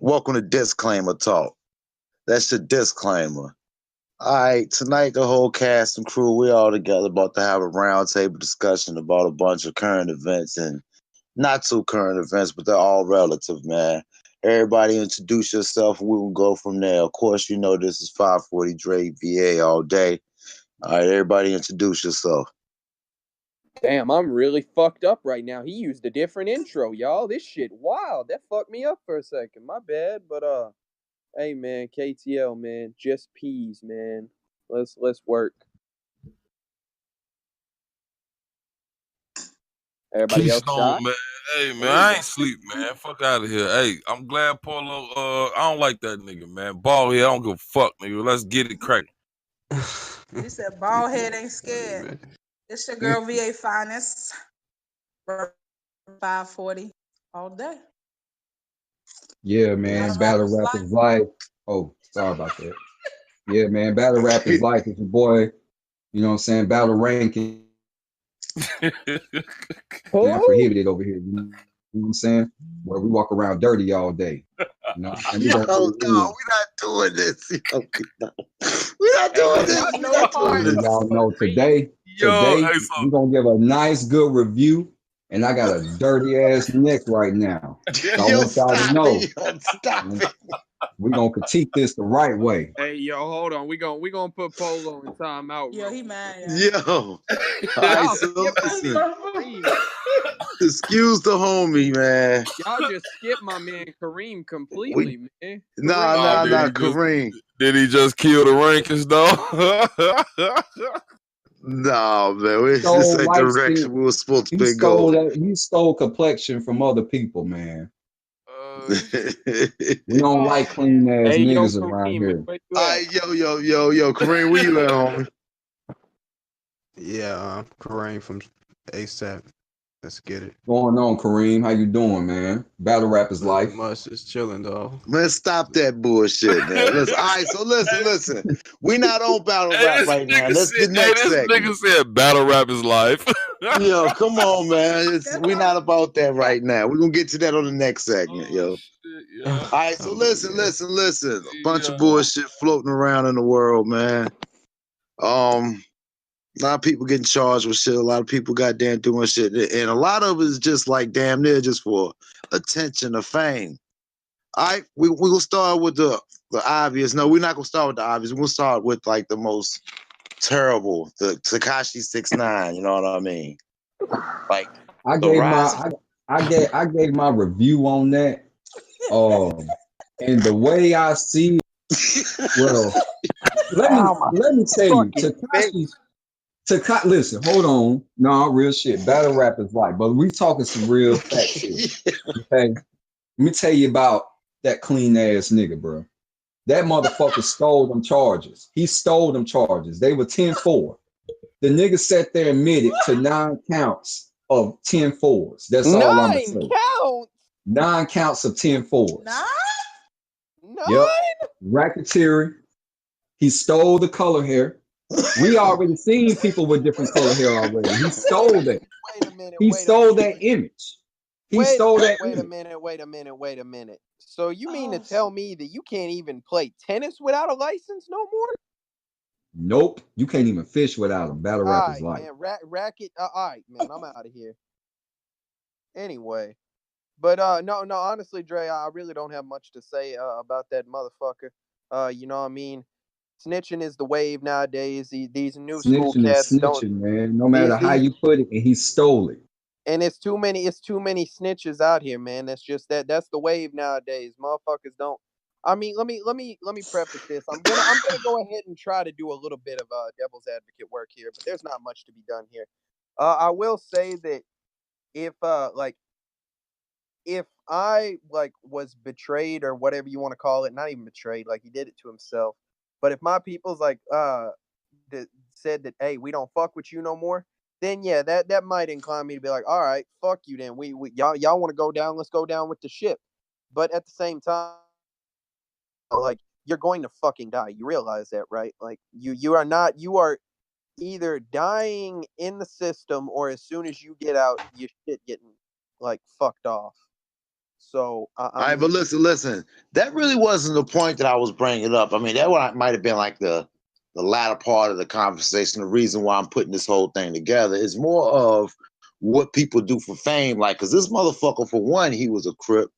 Welcome to Disclaimer Talk. That's your disclaimer. All right, tonight the whole cast and crew, we all together about to have a roundtable discussion about a bunch of current events and not too current events, but they're all relative, man. Everybody introduce yourself and we will go from there. Of course, you know this is 540 Dre VA all day. All right, everybody introduce yourself. Damn, I'm really fucked up right now. He used a different intro, y'all. This shit wild. That fucked me up for a second. My bad, but hey man, KTL man, just peas, man. Let's work. Everybody else Keystone, shot? man. Hey, man, I ain't sleep, man. Fuck out of here. Hey, I'm glad Polo. I don't like that nigga, man. Ball here, I don't give a fuck, nigga. Let's get it cracking. You said bald head ain't scared. It's your girl VA Finest. 540 all day. Yeah, man. Battle rap is life. Oh, sorry about that. Yeah, man. Battle rap is life. It's your boy. You know what I'm saying? Battle ranking. Prohibited over here. You know what I'm saying? Where we walk around dirty all day. You know, and Yo, no, we're not doing this. Yo, we're not doing this. We're not doing this. Y'all know today we're gonna give a nice, good review. And I got a dirty ass neck right now. So I want y'all to know. Stop it. We're gonna critique this the right way. Hey, yo, hold on. We gonna put Polo in timeout. Yo, he mad. Yo. All right, so listen. Excuse the homie, man. Y'all just skipped my man Kareem completely, man. Nah, Kareem. Did he just kill the rankings, though? No, man. This ain't the direction we were supposed to be going. He stole complexion from other people, man. We don't like clean ass niggas around here. All right, yo, Kareem, where you at, homie? Yeah, Kareem from ASAP. Let's get it. Going on, Kareem? How you doing, man? Battle rap is life. Much is chilling, though. Man, stop that bullshit, man. Listen, all right, so listen. We not on battle rap right now. Let's get next segment. Nigga said battle rap is life. Yo, come on, man. We not about that right now. We're gonna get to that on the next segment, yo. Shit, yeah. All right, so listen. A bunch of bullshit floating around in the world, man. A lot of people getting charged with shit. A lot of people goddamn doing shit. And a lot of it is just like damn near just for attention or fame. All right, we gonna start with the obvious. No, we're not gonna start with the obvious. We're gonna start with like the most terrible, the Tekashi 6ix9ine, you know what I mean? Like I gave my review on that. And the way I see it, well, let me tell you, listen, hold on. No, real shit. Battle rap is life, but we talking some real facts here. Okay. Let me tell you about that clean ass nigga, bro. That motherfucker stole them charges. He stole them charges. They were 10-4. The nigga sat there and admitted to 9 counts of 10-4s. That's all I'm gonna say. 9 counts? 9 counts of 10-4s. 9? Yep. Racketeering. He stole the color hair. We already seen people with different color hair already. He stole that. Wait a minute. He stole that image. Wait a minute. So you mean to tell me that you can't even play tennis without a license no more? Nope. You can't even fish without them. Battle rap is life. Man, racket. All right, man. I'm out of here. Anyway. But no, honestly, Dre, I really don't have much to say about that motherfucker. You know what I mean? Snitching is the wave nowadays. These new school cats snitching, man. No matter how you put it, and he stole it. And it's too many snitches out here, man. That's just that's the wave nowadays. Motherfuckers don't. I mean, let me preface this. I'm gonna go ahead and try to do a little bit of devil's advocate work here, but there's not much to be done here. I will say that if I was betrayed or whatever you want to call it, not even betrayed, like he did it to himself. But if my people's said that, hey, we don't fuck with you no more, then yeah, that might incline me to be like, all right, fuck you then. We y'all want to go down, let's go down with the ship. But at the same time, like, you're going to fucking die. You realize that, right? Like you are either dying in the system or as soon as you get out, your shit getting like fucked off. So All right, but listen. That really wasn't the point that I was bringing up. I mean, that might have been like the latter part of the conversation. The reason why I'm putting this whole thing together is more of what people do for fame. Like, because this motherfucker, for one, he was a Crip.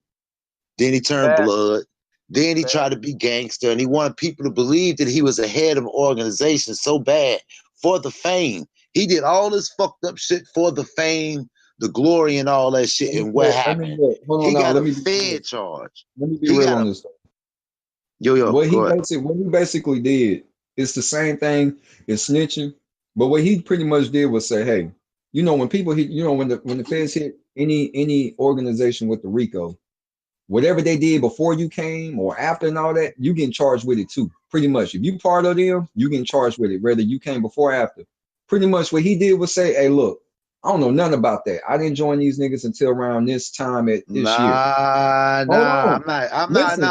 Then he turned Facts. blood. Then he Facts. tried to be gangster, and he wanted people to believe that he was a head of an organization so bad for the fame. He did all this fucked up shit for the fame, the glory, and all that shit. And what happened? Hold on He now. got Let a me be real. Fed charge. Let me be He real got on a this. yo. What Go ahead. he basically did is the same thing as snitching, but what he pretty much did was say, hey, you know, when people hit, you know, when the feds hit any organization with the RICO, whatever they did before you came or after and all that, you getting charged with it too. Pretty much, if you part of them, you getting charged with it, whether you came before or after. Pretty much, what he did was say, hey, look, I don't know nothing about that. I didn't join these niggas until around this time at this year. Nah, Hold on. I'm not. No.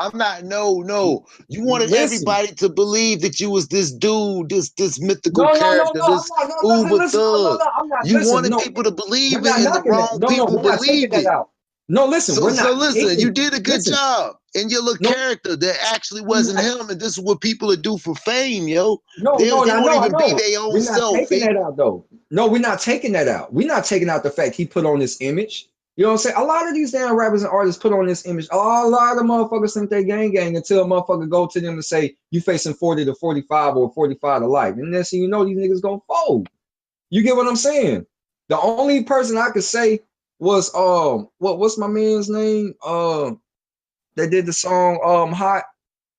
I'm not. No. You wanted Listen. everybody to believe that you was this dude, this mythical No. character, this I'm not uber listen. thug. I'm not. You Listen. wanted No, people to we're believe not it, and the knocking that. wrong No, people we're not taking believed that it. out. No, listen. So We're not listen, you taking. did a good Listen. job in your little No, character that actually I'm wasn't not. him, and this is what people would do for fame, yo. No, They I won't know. even be their own We're not self. taking that out though. No, we're not taking that out. We're not taking out the fact he put on this image. You know what I'm saying? A lot of these damn rappers and artists put on this image. A lot of motherfuckers think they gang until a motherfucker go to them and say, you facing 40 to 45 or 45 to life. And then so you know these niggas gonna fold. You get what I'm saying? The only person I could say was what's my man's name? That did the song Hot.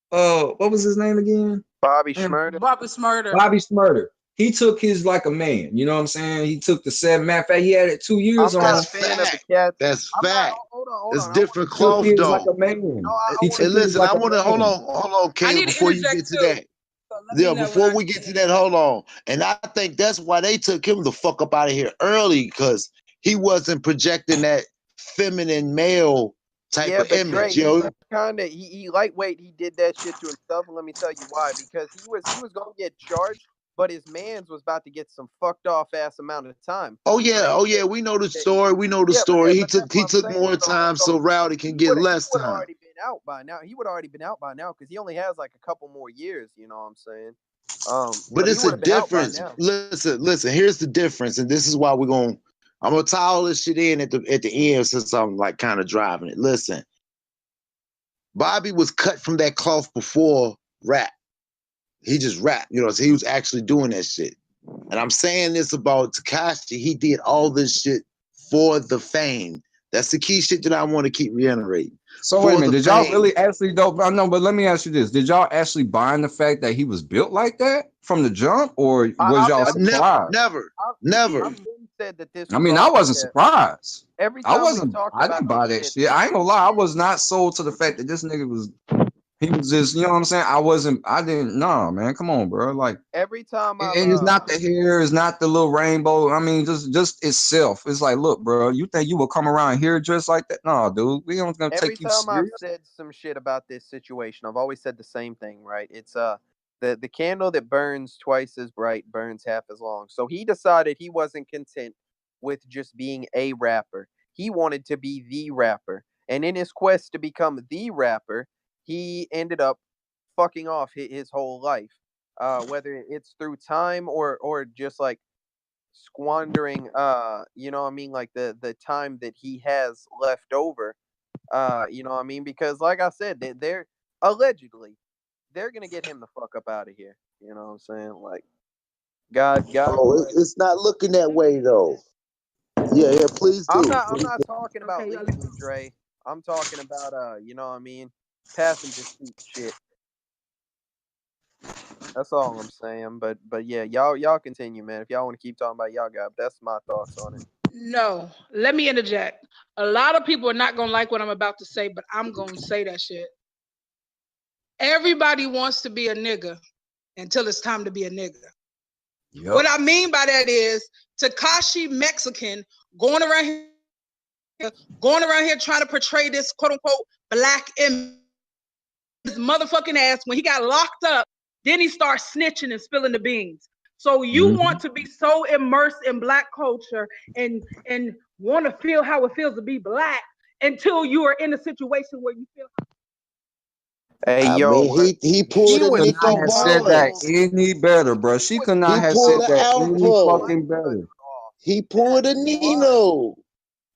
What was his name again? Bobby And Shmurda. Bobby Smurder. Bobby Smurder. He took his like a man. You know what I'm saying? He took the 7. Matter of fact, he had it 2 years I'm on. not a That's fan of the fact. cats. That's I'm not. fact. Hold on. It's I want different to. Took cloth his like though. a man. No, I He want took And to. his listen, like I a want to hold man. on, I Caleb, need to before you interject get to too. that. So let me Yeah, know when before I we can get to that, interject. hold on. And I think that's why they took him the fuck up out of here early, because he wasn't projecting that feminine male type Yeah, of but Dre, image, yo. he lightweight. He did that shit to himself, and let me tell you why. Because he was gonna get charged, but his man's was about to get some fucked off ass amount of time. Oh So yeah, we know the story. We know the yeah, but story. He that's took what I'm saying. more time so Rowdy can get He less would have time. already been out by now. He would have already been out by now because he only has like a couple more years. You know what I'm saying? But But he it's a would have been out by difference. now. Listen. Here's the difference, and this is why I'm gonna tie all this shit in at the end since I'm like kind of driving it. Listen, Bobby was cut from that cloth before rap. He just rapped, so he was actually doing that shit. And I'm saying this about Tekashi. He did all this shit for the fame. That's the key shit that I want to keep reiterating. So wait a minute, did y'all really actually though? I know, but let me ask you this: did y'all actually buy in the fact that he was built like that from the jump, or was y'all surprised? Never. I've been said that this I was mean, I wasn't surprised. Every I time we wasn't. talked I about didn't buy this that shit, shit. I ain't gonna lie. I was not sold to the fact that this nigga was. He was just, you know what I'm saying? I didn't, nah, man. Come on, bro. Like, every time I've and it's not the hair, it's not the little rainbow. I mean, just itself. It's like, look, bro, you think you will come around here dressed like that? No, dude. We don't gonna every take you time I've serious. said some shit about this situation, I've always said the same thing, right? It's the candle that burns twice as bright burns half as long. So he decided he wasn't content with just being a rapper. He wanted to be the rapper. And in his quest to become the rapper, he ended up fucking off his whole life. Whether it's through time or just like squandering you know what I mean, like the time that he has left over, you know what I mean, because like I said, they're allegedly they're gonna get him the fuck up out of here, you know what I'm saying, like God Oh, bless. it's not looking that way though. Yeah, please do. I'm not talking about Okay, legally, Dre. I'm talking about you know what I mean, passenger seat shit. That's all I'm saying. But yeah, y'all continue, man. If y'all want to keep talking about y'all got, that's my thoughts on it. No, let me interject. A lot of people are not gonna like what I'm about to say, but I'm gonna say that shit. Everybody wants to be a nigga until it's time to be a nigga. Yep. What I mean by that is Tekashi Mexican going around here trying to portray this quote unquote black image. His motherfucking ass, when he got locked up, then he starts snitching and spilling the beans. So you want to be so immersed in black culture and want to feel how it feels to be black until you are in a situation where you feel. Hey, I yo, mean, he he pulled a was Could Nico not so have said that powerful. Mullins. any better, bro. She could not He have pulled said an that any Alpo. fucking better. He pulled a Nino.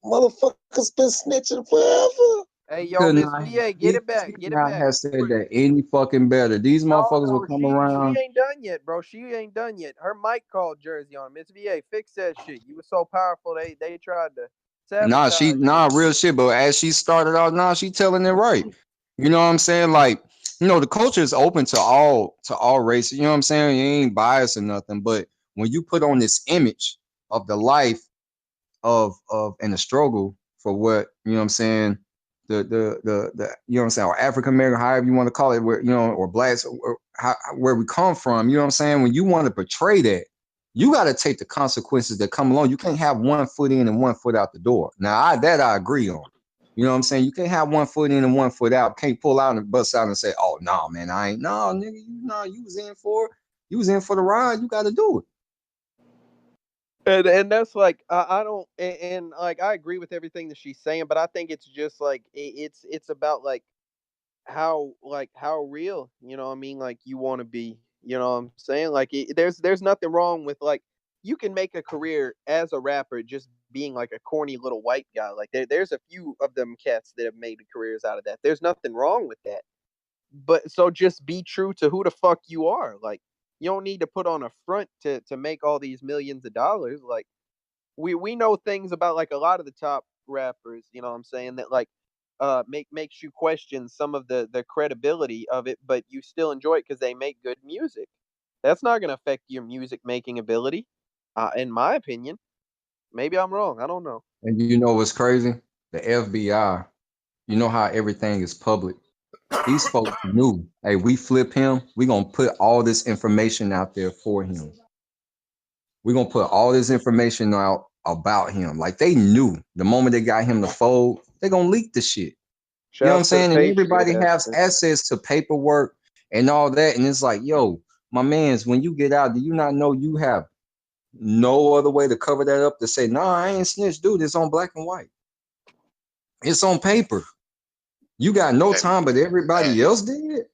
Motherfuckers been snitching forever. Hey, She yo, could Miss not. VA, get She it back, could get it not back. have said that any fucking better. These No, motherfuckers will no, come she around. ain't done yet, bro. She ain't done yet. Her mic called Jersey on Miss VA. Fix that shit. You were so powerful, they tried to sabotage you. Real shit. But as she started out, she telling it right. You know what I'm saying? Like, the culture is open to all races. You know what I'm saying? You ain't biased or nothing. But when you put on this image of the life of and the struggle for what, you know what I'm saying, the you know what I'm saying, or African American, however you want to call it, where, or blacks, or where we come from, you know what I'm saying? When you want to portray that, you got to take the consequences that come along. You can't have one foot in and one foot out the door. Now, I agree on. You know what I'm saying? You can't have one foot in and one foot out. Can't pull out and bust out and say, "Oh no, man, I ain't." No, nigga, you was in for it. You was in for the ride. You got to do it. And that's like I don't and like I agree with everything that she's saying, but I think it's just like it's about how real, you know what I mean, like you want to be, you know what I'm saying, like there's nothing wrong with like you can make a career as a rapper just being like a corny little white guy. Like there's a few of them cats that have made careers out of that. There's nothing wrong with that. But so just be true to who the fuck you are. Like you don't need to put on a front to make all these millions of dollars. Like we know things about like a lot of the top rappers, you know what I'm saying, that like makes you question some of the credibility of it, but you still enjoy it because they make good music. That's not gonna affect your music making ability, in my opinion. Maybe I'm wrong. I don't know. And you know what's crazy? The FBI. You know how everything is public. These folks knew, hey, we flip him, we gonna put all this information out there for him. We're gonna put all this information out about him. Like they knew the moment they got him to fold, they gonna leak the shit. You know what I'm Shouts to the saying? And everybody Patriot has Act. access to paperwork and all that. And it's like, yo, my mans, when you get out, do you not know you have no other way to cover that up to say, nah, I ain't snitch, dude. It's on black and white. It's on paper. You got no Hey, time, but everybody else did.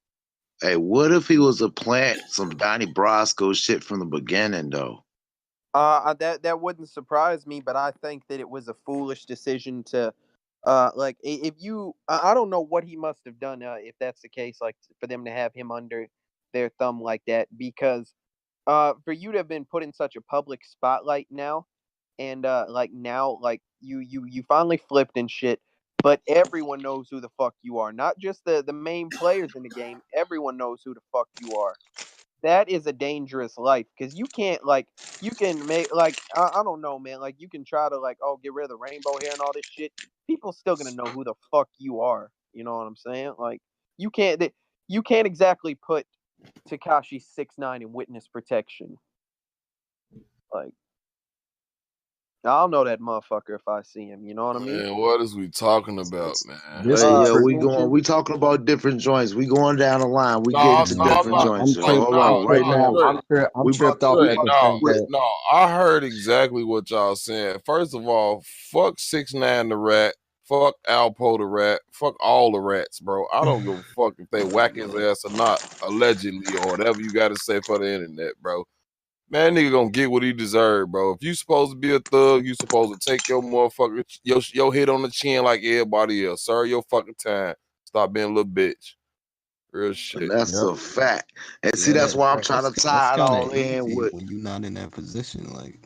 hey, what if he was a plant, some Donnie Brasco shit from the beginning, though? That wouldn't surprise me, but I think that it was a foolish decision to, like if you, I don't know what he must have done, if that's the case, like for them to have him under their thumb like that, because, for you to have been put in such a public spotlight now, and like now, like you finally flipped and shit, but everyone knows who the fuck you are, not just the main players in the game. Everyone knows who the fuck you are. That is a dangerous life because you can't like you can make like I don't know, man. Like you can try to like get rid of the rainbow hair and all this shit. People still gonna know who the fuck you are. You know what I'm saying? Like you can't you can't exactly put Takashi 6ix9ine in witness protection. Like I'll know that motherfucker if I see him. You know what I mean? Man, what is we talking about, man? This the Yeah, we triple going. We talking about different joints. We going down the line. We getting No, to no, different no, joints. So hey, hold on. no, Right no, now, Trey, I'm we about tripped off Trey, we people about to think no, switch. that. no. I heard exactly what y'all saying. First of all, fuck 6ix9ine the rat, fuck Alpo the rat, fuck all the rats, bro. I don't give a fuck if they whack his ass or not, allegedly, or whatever you got to say for the internet, bro. Man, nigga gonna get what he deserve, bro. If you supposed to be a thug, you supposed to take your motherfucker your hit on the chin like everybody else. Serve your fucking time. Stop being a little bitch. Real And shit. that's Yep. a fact. And see, Yeah, that's why I'm trying that's to that's tie it kind of all in easy with. when you're not in that position. Like,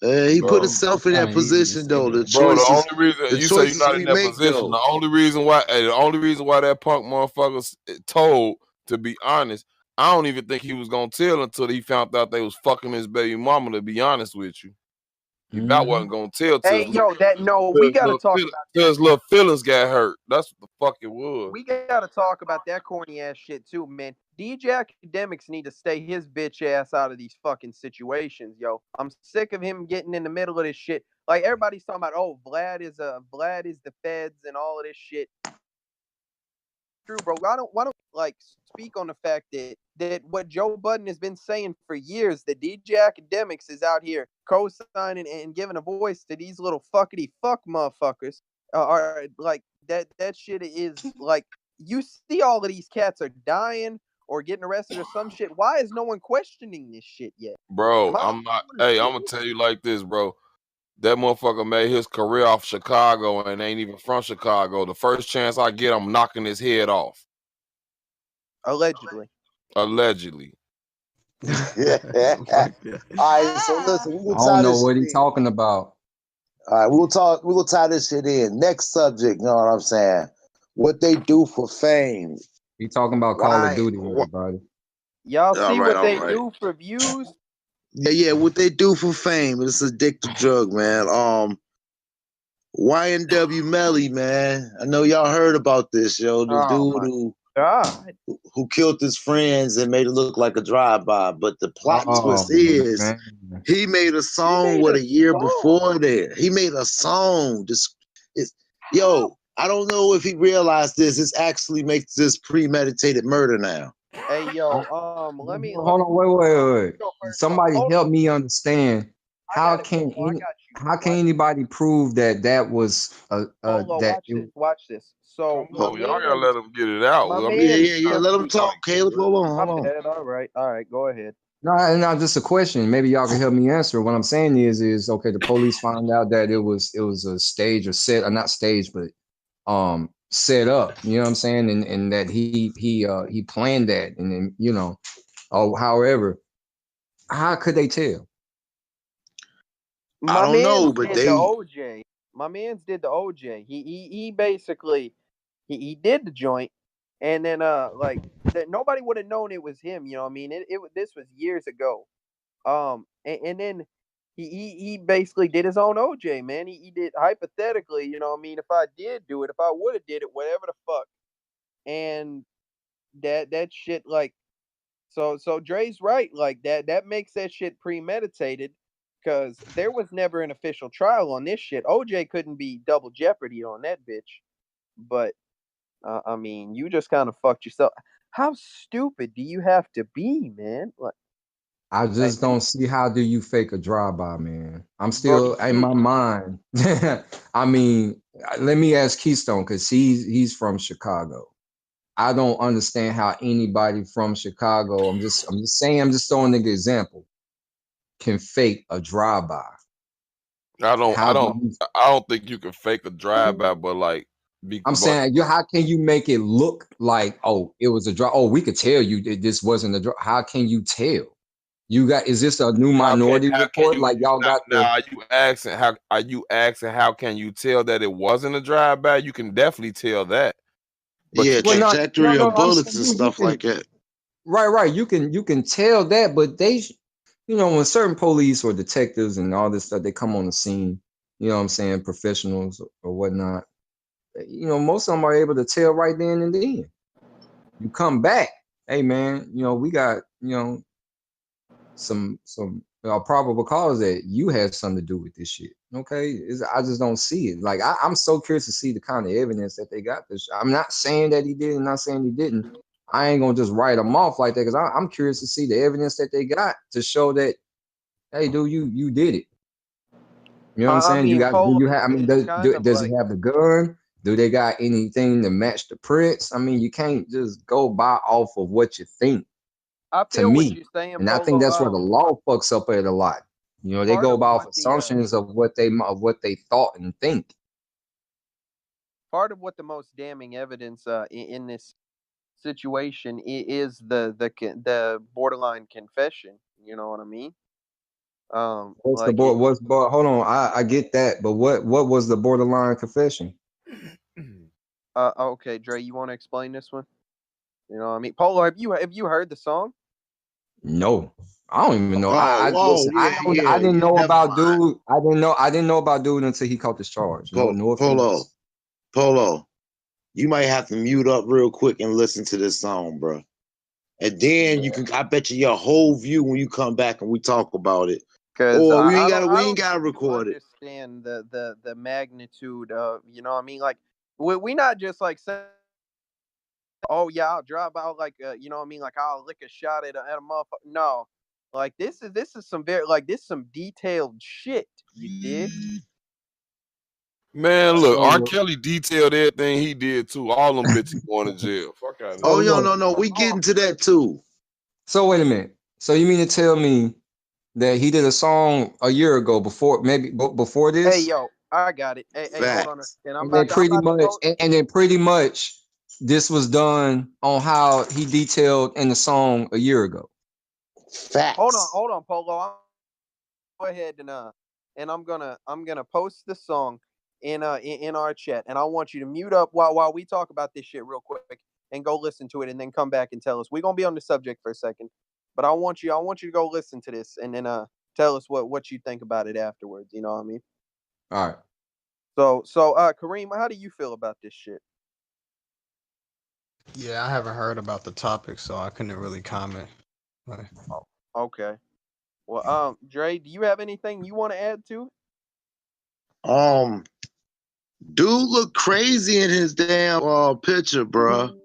He put Bro. it's himself in kind that of easy to position, say though. that. Bro, The you say you're choices not in we that make, position. though. The only reason why that punk motherfucker told, to be honest, I don't even think he was gonna tell until he found out they was fucking his baby mama, to be honest with you. He about Mm-hmm. wasn't gonna tell Hey, yo, that no, we gotta talk about till that. his little feelings got hurt. That's what the fuck it was. We gotta talk about that corny ass shit too, man. DJ Academics need to stay his bitch ass out of these fucking situations, yo. I'm sick of him getting in the middle of this shit. Like everybody's talking about, oh, Vlad is the feds and all of this shit. true, bro. Why don't like speak on the fact that what Joe Budden has been saying for years, that DJ Academics is out here co-signing and giving a voice to these little fuckity fuck motherfuckers. Are like that shit is like, you see all of these cats are dying or getting arrested or some shit. Why is no one questioning this shit yet? Bro, Am I I'm not. alone, Hey, I'm dude? gonna tell you like this, bro. That motherfucker made his career off Chicago and ain't even from Chicago. The first chance I get, I'm knocking his head off. Allegedly. Allegedly. Fuck yeah. All right, so listen, I we'll don't tie know this what shit he in. talking about. All right, we'll tie this shit in. Next subject, you know what I'm saying? What they do for fame. He talking about Call of Why? Duty, everybody. Y'all see what All they right. do for views? Yeah, what they do for fame. It's an addictive drug, man. YNW Melly, man. I know y'all heard about this, yo. The Oh dude my God. who killed his friends and made it look like a drive-by. But the plot twist Oh is man, he made a He song made what a a year song. before that. He made a song. Yo, I don't know if he realized this. This actually makes this premeditated murder now. Hey yo, I- let me hold on, wait. go first. Somebody Hold help me understand. I How got it, can Polo. I got you. how can Watch, anybody prove that was Polo, that watch this. Watch this. So Come on, y'all gotta let him get it out. my I mean, man Yeah. Let him simply, talk, Caleb. Hold my on. bad. All right, go ahead. no, just a question. Maybe y'all can help me answer. What I'm saying is okay. The police found out that it was a stage or set, or not stage, but set up. You know what I'm saying, and that he planned that, and then or however, how could they tell? I My don't know, man's but did the OJ. My man's did the OJ. He basically he did the joint, and then like that nobody would have known it was him. You know what I mean? This was years ago. And then he basically did his own OJ, man. He did hypothetically, you know what I mean, if I did do it, if I would have did it, whatever the fuck. And that shit like so Dre's right, like that makes that shit premeditated because there was never an official trial on this shit. OJ couldn't be double jeopardy on that bitch. But I mean, you just kind of fucked yourself. How stupid do you have to be, man? I Like, just don't see how do you fake a drive-by, man. I'm bro, still in my mind. I mean, let me ask Keystone because he's from Chicago. I don't understand how anybody from Chicago. I'm just saying. I'm just throwing an example. Can fake a drive-by. I don't, How I do don't, you? I don't think you can fake a drive-by, but like, I'm saying, how can you make it look like, oh, it was a drive? Oh, we could tell you that this wasn't a drive. How can you tell? You got? Is this a new Minority how can Report? you Like y'all got now the? are you asking how can you tell that it wasn't a drive-by? You can definitely tell that, but yeah, you Well, can't. trajectory no. of I'm bullets saying and you stuff can. like that. Right. You can tell that, but when certain police or detectives and all this stuff, they come on the scene. You know what I'm saying? Professionals or whatnot. Most of them are able to tell right then and then. You come back, hey man, we got some probable cause that you had something to do with this shit. Okay, I just don't see it. Like I'm so curious to see the kind of evidence that they got. This, I'm not saying that he did, I'm not saying he didn't. I ain't gonna just write them off like that because I'm curious to see the evidence that they got to show that, hey, dude, you did it. You know what I'm I saying? mean, Do Polo, you have? I mean, it's kind of does he like have the gun? Do they got anything to match the prints? I mean, you can't just go by off of what you think. I To feel what me, you're saying, and I think Polo. that's where the law fucks up at a lot. They Part go of by off what the assumptions of what they thought and think. part of what the most damning evidence in this situation is the borderline confession. You know what I mean? What's the Like board? it. What's hold on, I get that, but what was the borderline confession? Okay, Dre, you want to explain this one? You know what I mean? Polo, have you heard the song? No, I don't even know. I Oh, listen. I didn't know never about mind. dude. I didn't know about dude until he caught this charge. No Polo, offense. Polo. You might have to mute up real quick and listen to this song, bro. And then you can. I bet you your whole view when you come back and we talk about it. Because Or we ain't I gotta. We ain't don't gotta think you record it. understand the magnitude of, you know what I mean? Like we not just like saying oh yeah, I'll drive out like you know what I mean, like I'll lick a shot at a motherfucker. No, like this is some very like this is some detailed shit. You dig? Man, look, R. So Kelly detailed everything he did too. All them bitches going to jail. Fuck out of so here. Oh look, no, we getting to that too. so wait a minute. So you mean to tell me that he did a song a year ago before maybe before Hey this? yo, I got it. Hey, hold on, Facts. and And then I'm pretty about to much post. and then pretty much this was done on how he detailed in the song a year ago. Facts. Hold on, Polo. I'm go ahead and I'm gonna post the song in our chat, and I want you to mute up while we talk about this shit real quick, and go listen to it, and then come back and tell us. We're gonna be on the subject for a second, but I want you to go listen to this, and then tell us what you think about it afterwards. You know what I mean? All right. So Kareem, how do you feel about this shit? Yeah, I haven't heard about the topic, so I couldn't really comment. Like, Oh, okay. Well, Dre, do you have anything you want to add to it? Um, dude look crazy in his damn picture, bruh.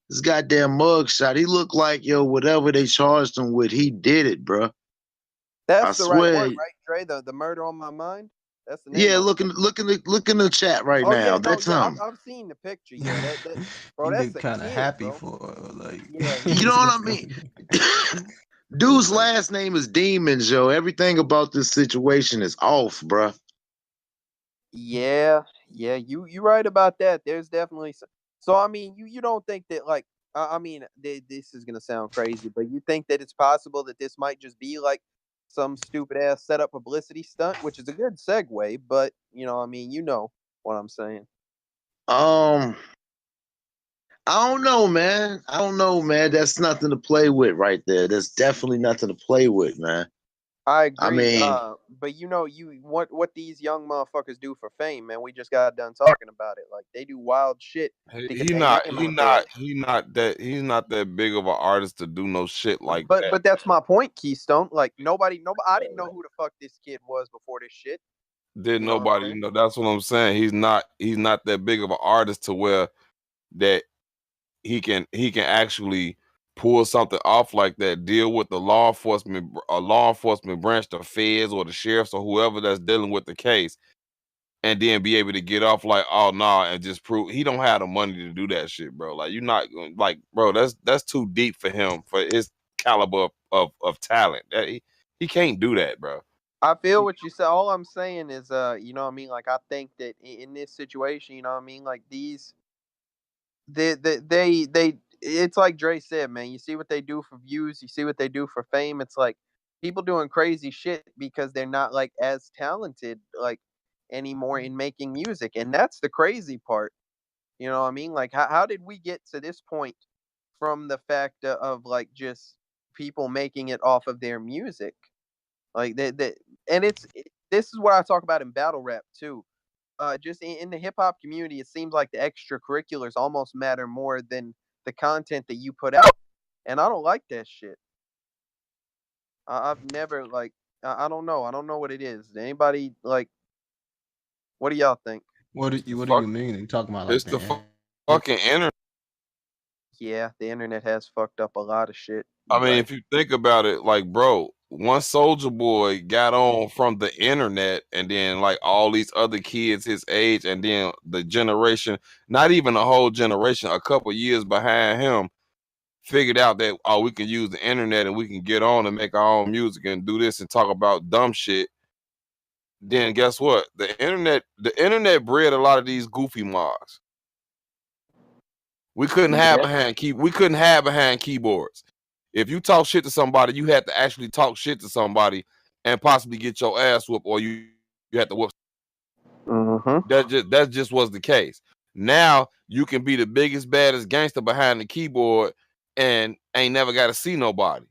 This goddamn mugshot. He looked like yo, whatever they charged him with, he did it, bruh. I That's the right swear. word, right, Dre? The murder on my mind. That's the name Yeah, of it. look in the chat right Oh yeah, now. no, That's yeah, him. I've seen the picture. Yeah, that bro, he that's looked a kind of kid, happy bro. for like. Yeah, You know what I mean? Dude's last name is Demons, yo. Everything about this situation is off, bruh. yeah. You right about that. There's definitely some. So I mean, you don't think that like I mean, this is gonna sound crazy, but you think that it's possible that this might just be like some stupid ass setup publicity stunt, which is a good segue, but you know, I mean, you know what I'm saying. Um, I don't know, man. I don't know, man. That's nothing to play with right there. That's definitely nothing to play with, man. I I agree. mean, But you know, you what these young motherfuckers do for fame, man. We just got done talking about it. Like they do wild shit to get He their not name he out there. not he not that he's not that big of an artist to do no shit like that. But that's my point, Keystone. Like nobody, I didn't know who the fuck this kid was before this shit. Did You know what I'm nobody saying? know? That's what I'm saying. He's not that big of an artist to where that he can actually pull something off like that. Deal with the law enforcement branch, the feds or the sheriffs or whoever that's dealing with the case, and then be able to get off like, oh no, nah, and just prove he don't have the money to do that shit, bro. Like you're not like, bro, that's too deep for him for his caliber of talent. That he can't do that, bro. I feel what you said. All I'm saying is, you know what I mean? Like I think that in this situation, you know what I mean? Like these they it's like Dre said, man. You see what they do for views, you see what they do for fame. It's like people doing crazy shit because they're not like as talented like anymore in making music. And that's the crazy part. You know what I mean? Like how did we get to this point from the fact of like just people making it off of their music? Like that and this is what I talk about in battle rap too. Just in the hip hop community, it seems like the extracurriculars almost matter more than the content that you put out, and I don't like that shit. I've never like I don't know. I don't know what it is. Anybody like? What do y'all think? What do Fuck, you mean? You talking about like it's the the fucking internet. Yeah, the internet has fucked up a lot of shit. I You mean, right. if you think about it, like, bro, one Soldier Boy got on from the internet, and then like all these other kids his age, and then the generation, not even a whole generation, a couple years behind him, figured out that we can use the internet and we can get on and make our own music and do this and talk about dumb shit. Then guess what? The internet bred a lot of these goofy mods. Yeah. We couldn't hide behind keyboards. If you talk shit to somebody, you had to actually talk shit to somebody and possibly get your ass whooped, or you had to whoop. Mm-hmm. That just was the case. Now you can be the biggest, baddest gangster behind the keyboard and ain't never got to see nobody.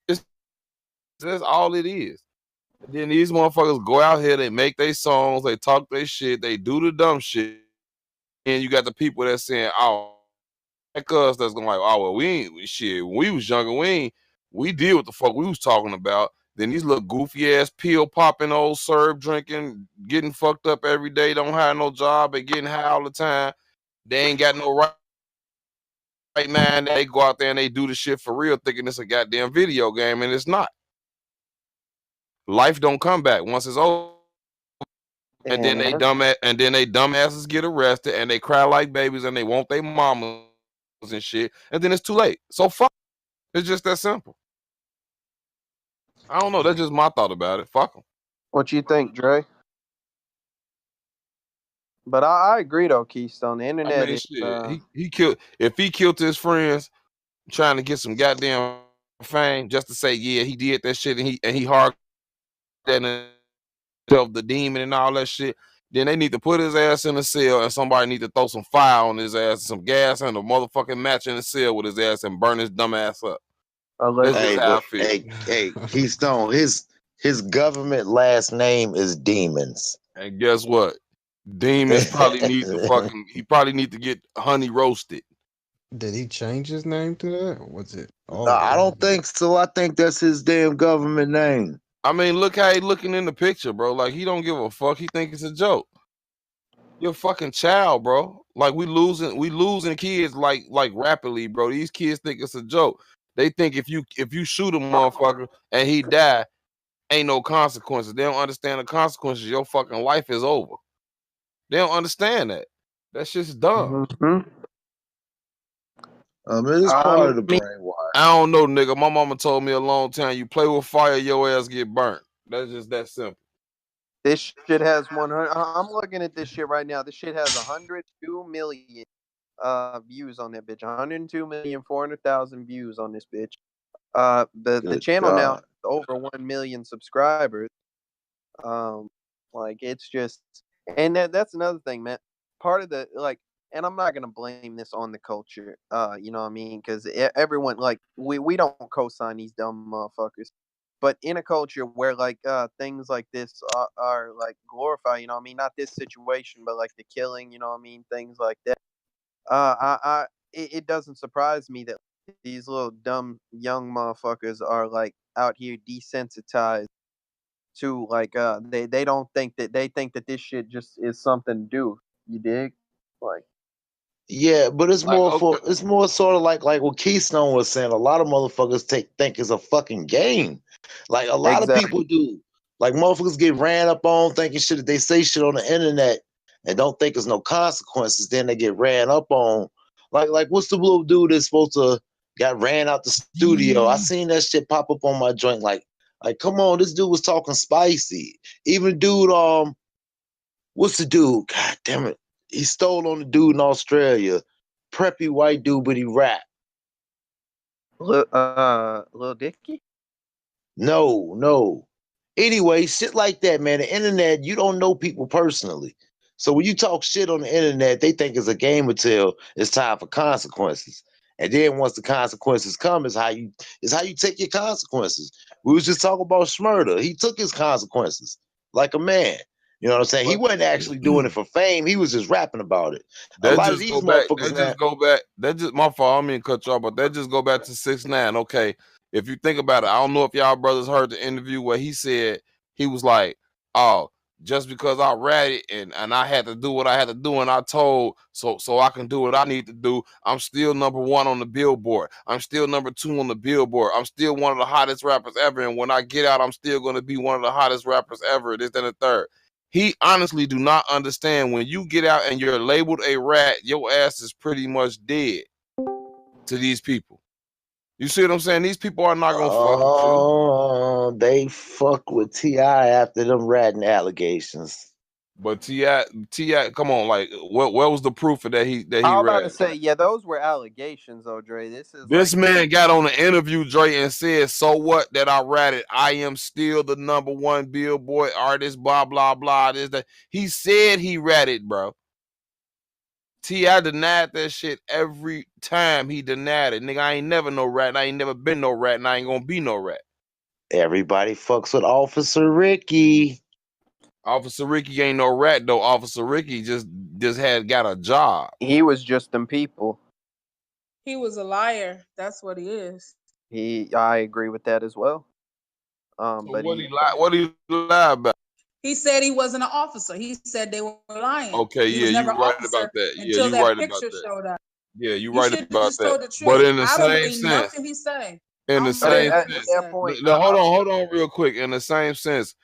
It's, that's all it is. And then these motherfuckers go out here, they make their songs, they talk their shit, they do the dumb shit, and you got the people that's saying, "Oh, like us that's gonna like, oh well, we ain't shit. When we was younger, we did what the fuck we was talking about. Then these little goofy ass pill popping, old syrup drinking, getting fucked up every day, don't have no job and getting high all the time. They ain't got no right. right now, and they go out there and they do the shit for real, thinking it's a goddamn video game, and it's not. Life don't come back once it's over. And then they dumbasses get arrested and they cry like babies and they want their mamas and shit. And then it's too late. So fuck. It's just that simple. I don't know. That's just my thought about it. Fuck them. What you think, Dre? But I agree though, Keystone. The I internet mean, is shit. He killed. If he killed his friends trying to get some goddamn fame, just to say, yeah, he did that shit, and he hard that himself, the demon and all that shit. Then they need to put his ass in a cell, and somebody need to throw some fire on his ass, some gas, and a motherfucking match in the cell with his ass, and burn his dumb ass up. That's just how I feel. Hey, Keystone, his government last name is Demons. And guess what? Demons probably need to he probably need to get honey roasted. Did he change his name to that? Or was it? No, I don't think so. I think that's his damn government name. I mean, look how he looking in the picture, bro. Like, he don't give a fuck. He think it's a joke. You're a fucking child, bro. Like, we losing kids like rapidly, bro. These kids think it's a joke. They think if you shoot a motherfucker and he die, ain't no consequences. They don't understand the consequences. Your fucking life is over. They don't understand that. That shit's dumb. Mm-hmm. It's part of the brainwash. I don't know, nigga. My mama told me a long time, you play with fire, your ass get burnt. That's just that simple. This shit has 100. I'm looking at this shit right now. This shit has 102 million views on that bitch. 102,400,000 views on this bitch. The channel now has over 1 million subscribers. Like, it's just, and that's another thing, man. Part of the, like, and I'm not gonna blame this on the culture, you know what I mean? Because everyone, like, we don't co-sign these dumb motherfuckers. But in a culture where, like, things like this are like glorified, you know what I mean? Not this situation, but like the killing, you know what I mean? Things like that. It doesn't surprise me that these little dumb young motherfuckers are like out here desensitized to, like, they don't think that, they think that this shit just is something to do. You dig? Like, yeah, but it's more sort of like what Keystone was saying. A lot of motherfuckers think it's a fucking game. Like, a lot of people do. Like, motherfuckers get ran up on thinking shit, if they say shit on the internet and don't think there's no consequences, then they get ran up on. Like what's the little dude that's supposed to got ran out the studio? I seen that shit pop up on my joint. Like come on, this dude was talking spicy. Even dude, what's the dude? God damn it. He stole on the dude in Australia. Preppy white dude, but he rap. Lil Dicky? No. Anyway, shit like that, man. The internet, you don't know people personally. So when you talk shit on the internet, they think it's a game until it's time for consequences. And then once the consequences come, is how you take your consequences. We was just talking about Schmurda. He took his consequences like a man. You know what I'm saying? He wasn't actually doing it for fame. He was just rapping about it. A lot of these motherfuckers That just my fault. I don't mean to cut you off, but that just go back to 6ix9ine. Okay, if you think about it, I don't know if y'all brothers heard the interview where he said, he was like, "Oh, just because I ratted and I had to do what I had to do, and I told so I can do what I need to do, I'm still number 1 on the Billboard. I'm still number 2 on the Billboard. I'm still one of the hottest rappers ever. And when I get out, I'm still going to be one of the hottest rappers ever. This, and the third." He honestly do not understand when you get out and you're labeled a rat, your ass is pretty much dead to these people. You see what I'm saying? These people are not gonna fuck with you. They fuck with T.I. after them ratting allegations. But T.I., come on, like, what was the proof of that he I was about ratted? to say, yeah, those were allegations, though, Dre. This man got on the interview, Dre, and said, "So what that I ratted? I am still the number 1 Billboard artist, blah, blah, blah." This, that. He said he ratted, bro. T.I. denied that shit every time he denied it. Nigga, I ain't never no rat, and I ain't never been no rat, and I ain't gonna be no rat. Everybody fucks with Officer Ricky. Officer Ricky ain't no rat, though. Officer Ricky just had got a job. He was just them people. He was a liar. That's what he is. I agree with that as well. So but what he lie about? He said he wasn't an officer. He said they were lying. Okay, he yeah, was never you right officer about that. Until you that right picture about that. showed up. Yeah, you're You right should have about just that. told the But truth. in the I don't same believe sense, nothing he say. in I the don't But believe same at nothing he sense, that say. point, no, hold on real quick. In the same sense,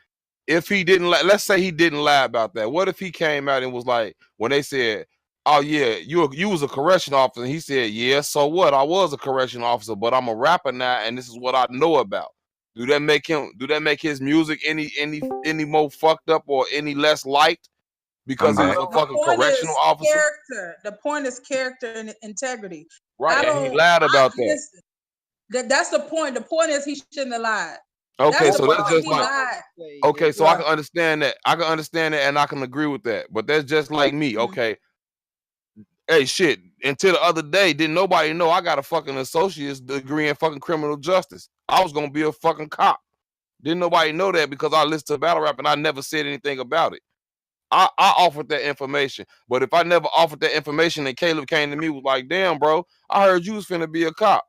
if he didn't let's say he didn't lie about that. What if he came out and was like, when they said, "Oh yeah, you was a correction officer," and he said, "Yeah, so what? I was a correction officer, but I'm a rapper now, and this is what I know about." Do that make his music any more fucked up or any less liked I'm because he was back. a No, the fucking point correctional is officer? character. The point is character and integrity. Right, and he lied about that. Listen. That's the point. The point is he shouldn't have lied. Okay, That's well, the so what that's I, point. just He what like I want lied. to say okay, is, so I Yeah. can understand that. I can understand that, and I can agree with that. But that's just like me. Mhm. Okay, hey, shit. Until the other day, didn't nobody know I got a fucking associate's degree in fucking criminal justice. I was gonna be a fucking cop. Didn't nobody know that because I listened to battle rap and I never said anything about it. I offered that information, but if I never offered that information and Caleb came to me was like, "Damn, bro, I heard you was finna be a cop."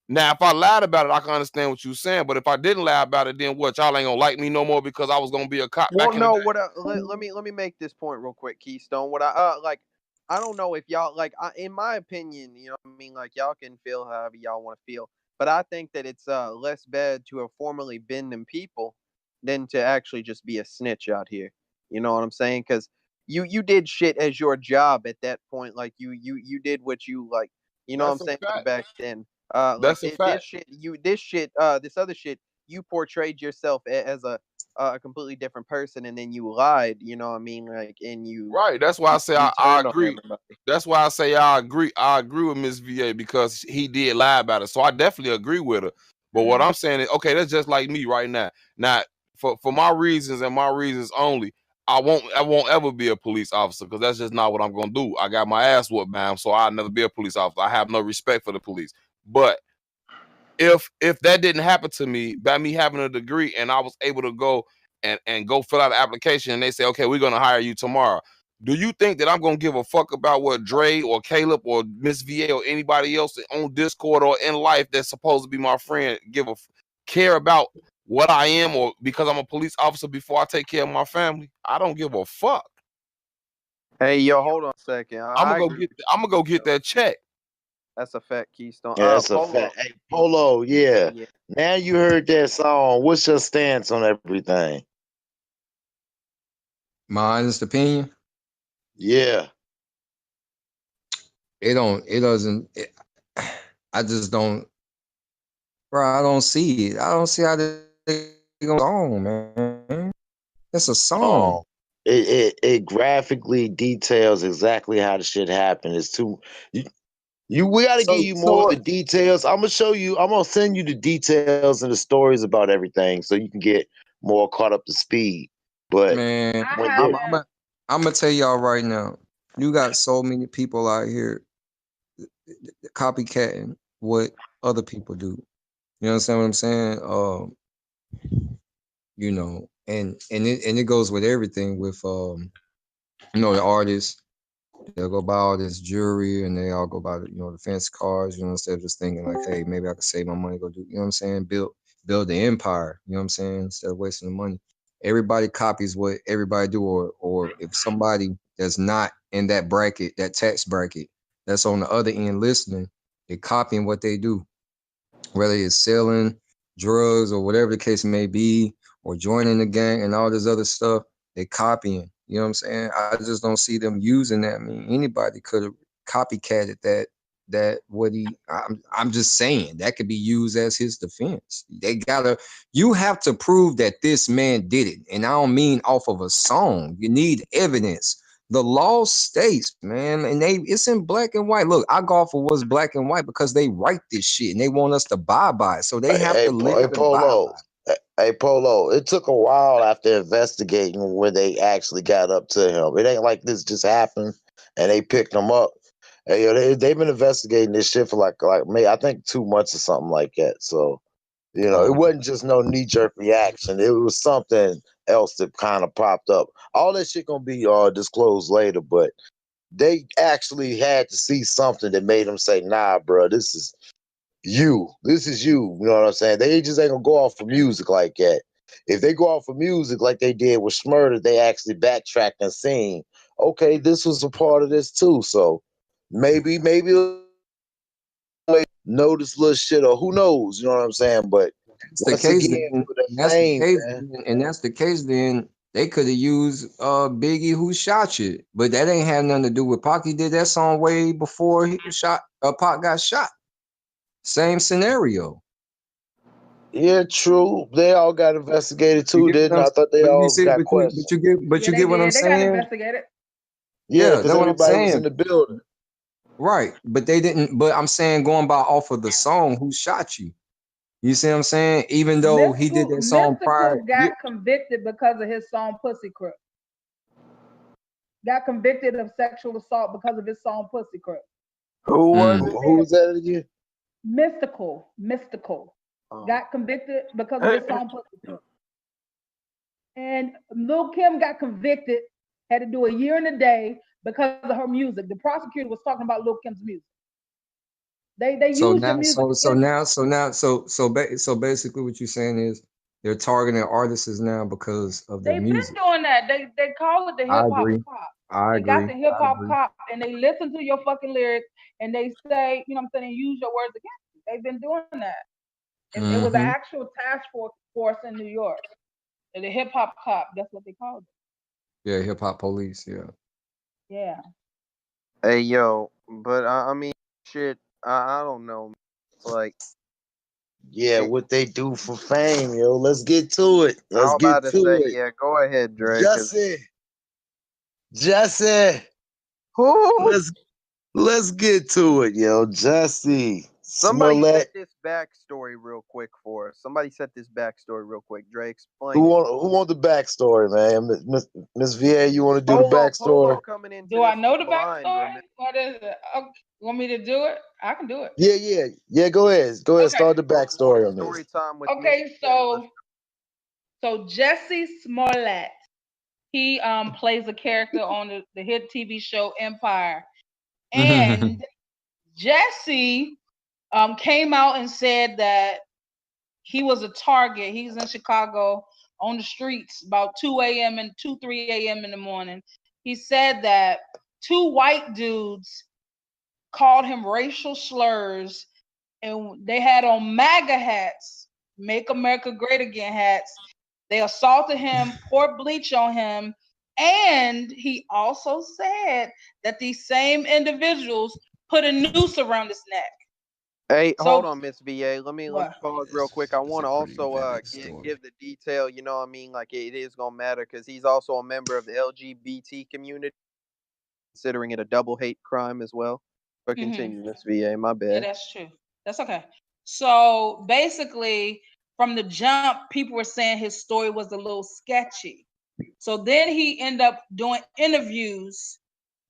Now, if I lied about it, I can understand what you're saying. But if I didn't lie about it, then what? Y'all ain't gonna like me no more because I was gonna be a cop well, back in the no, day. what I, let me make this point real quick, Keystone. What I like, I don't know if y'all like, in my opinion, you know, what I mean, like y'all can feel however y'all want to feel, but I think that it's less bad to have formerly been them people than to actually just be a snitch out here. You know what I'm saying? Because you did shit as your job at that point. Like you did what you like. You know what I'm That's a saying? Like fact. back then. Like That's a fact. this other shit, you portrayed yourself as a completely different person, and then you lied. You know what I mean? Like, and Right. That's why I say you I turned on agree. everybody. That's why I say I agree. I agree with Miss VA because he did lie about it. So I definitely agree with her. But what I'm saying is, okay, that's just like me right now. Now, for my reasons and my reasons only, I won't ever be a police officer because that's just not what I'm gonna do. I got my ass whooped, man. So I'll never be a police officer. I have no respect for the police. But if that didn't happen to me by me having a degree and I was able to go and go fill out an application and they say, okay, we're gonna hire you tomorrow. Do you think that I'm gonna give a fuck about what Dre or Caleb or Miss VA or anybody else on Discord or in life that's supposed to be my friend care about what I am or because I'm a police officer before I take care of my family? I don't give a fuck. Hey, yo, hold on a second. I agree with I'm gonna go get you. that check. That's a fact, Keystone. Yeah, that's a Polo. fact. Hey, Polo, yeah. Yeah. Now you heard that song. What's your stance on everything? My honest opinion, Yeah. it doesn't. I just don't, bro. I don't see it. I don't see how they go song, man. It's a song. Um, it graphically details exactly how the shit happened. It's too we got to give you more of the details. I'm gonna show you. I'm gonna send you the details and the stories about everything so you can get more caught up to speed. But Man, I when have they, that. I'm gonna tell y'all right now. You got so many people out here copycatting what other people do. You understand what I'm saying? You know, and it goes with everything with the artists. They'll go buy all this jewelry and they all go buy the fancy cars, instead of just thinking like, hey, maybe I could save my money, go do, what I'm saying, build the empire, you know what I'm saying, instead of wasting the money. Everybody copies what everybody do, or if somebody that's not in that bracket, that tax bracket, that's on the other end listening, they're copying what they do, whether it's selling drugs or whatever the case may be, or joining the gang and all this other stuff, they copying. You know what I'm saying? I just don't see them using that. I mean, anybody could have copycatted that what he I'm just saying that could be used as his defense. You have to prove that this man did it. And I don't mean off of a song. You need evidence. The law states, man, and it's in black and white. Look, I go off of what's black and white because they write this shit and they want us to buy by it. So they have to live hey, and buy Polo, by it. hey, Polo. It took a while after investigating when they actually got up to him. It ain't like this just happened and they picked him up. Hey, yo, they've been investigating this shit for like maybe I think 2 months or something like that. So it Um, wasn't just no knee jerk reaction. It was something else that kind of popped up. All that shit gonna be disclosed later, but they actually had to see something that made them say, "Nah, bro, this is you. This is you." You know what I'm saying? They just ain't gonna go off for music like that. If they go off for music like they did with Smurder, they actually backtracked and seen, okay, this was a part of this too. So, maybe know this little shit, or who knows? You know what I'm saying? But That's the once case again, then. for the And that's the fame, case man. then. And that's the case then. They could have used Biggie Who Shot You. But that ain't had nothing to do with Pac. He did that song way before he was shot. Pac got shot. Same scenario. Yeah, true. They all got investigated You too, get what didn't I'm I? I thought they but you all see, got questioned. but Yeah, you they get what I'm did. They got saying? investigated. Yeah, Yeah, because that's what I'm everybody was in saying. the building. Right. But they didn't, but I'm saying going by off of the song, Who Shot You? You see what I'm saying? Even though he did that song Mystical prior. got convicted because of his song Pussy Crook. Got convicted of sexual assault because of his song Pussy Crook. Who was it? Who was that again? Mystical. Oh. Got convicted because of his song Pussy Crook. And Lil' Kim got convicted, had to do a year and a day because of her music. The prosecutor was talking about Lil' Kim's music. They So used the now, music. so basically, what you're saying is they're targeting artists now because of their They've been music. doing that. They call it the I hip hop agree. cop. I They got agree. the hip I hop agree. cop, and they listen to your fucking lyrics, and they say, you know what I'm saying, use your words against you. They've been doing that. It was an actual task force in New York. And the hip hop cop, that's what they called it. Yeah, hip hop police. Yeah. Yeah. Hey yo, but I mean, shit. I don't know. It's like, Yeah, what they do for fame, yo. Let's get to it. I Let's was about get to to say, it. yeah, go ahead, Dre. Jesse. Who? Let's get to it, yo. Jesse Somebody set Smollett. this backstory real quick for us. Somebody set this backstory real quick. Dre, Who explain it. want the backstory, man? Miss VA, you want to do the Polo backstory? coming into Do I this know the blind, backstory? remember? What is it? Okay. You want me to do it? I can do it. Yeah. Go ahead. Okay. Start the backstory on Story this. time with Okay, Miss so Jesse Smollett, he plays a character on the hit TV show Empire. And Jesse came out and said that he was a target. He's in Chicago on the streets about 2 a.m. and 3 a.m. in the morning. He said that two white dudes called him racial slurs, and they had on MAGA hats, Make America Great Again hats. They assaulted him, poured bleach on him, and he also said that these same individuals put a noose around his neck. Hey, So- hold on, Miss VA. Let me What? pause real quick. I want to a pretty also vivid story. give the detail. You know what I mean? Like it is gonna matter because he's also a member of the LGBT community, considering it a double hate crime as well. But continue, Miss VA. My Yeah, bad. that's true. That's okay. So basically, from the jump, people were saying his story was a little sketchy. So then he ended up doing interviews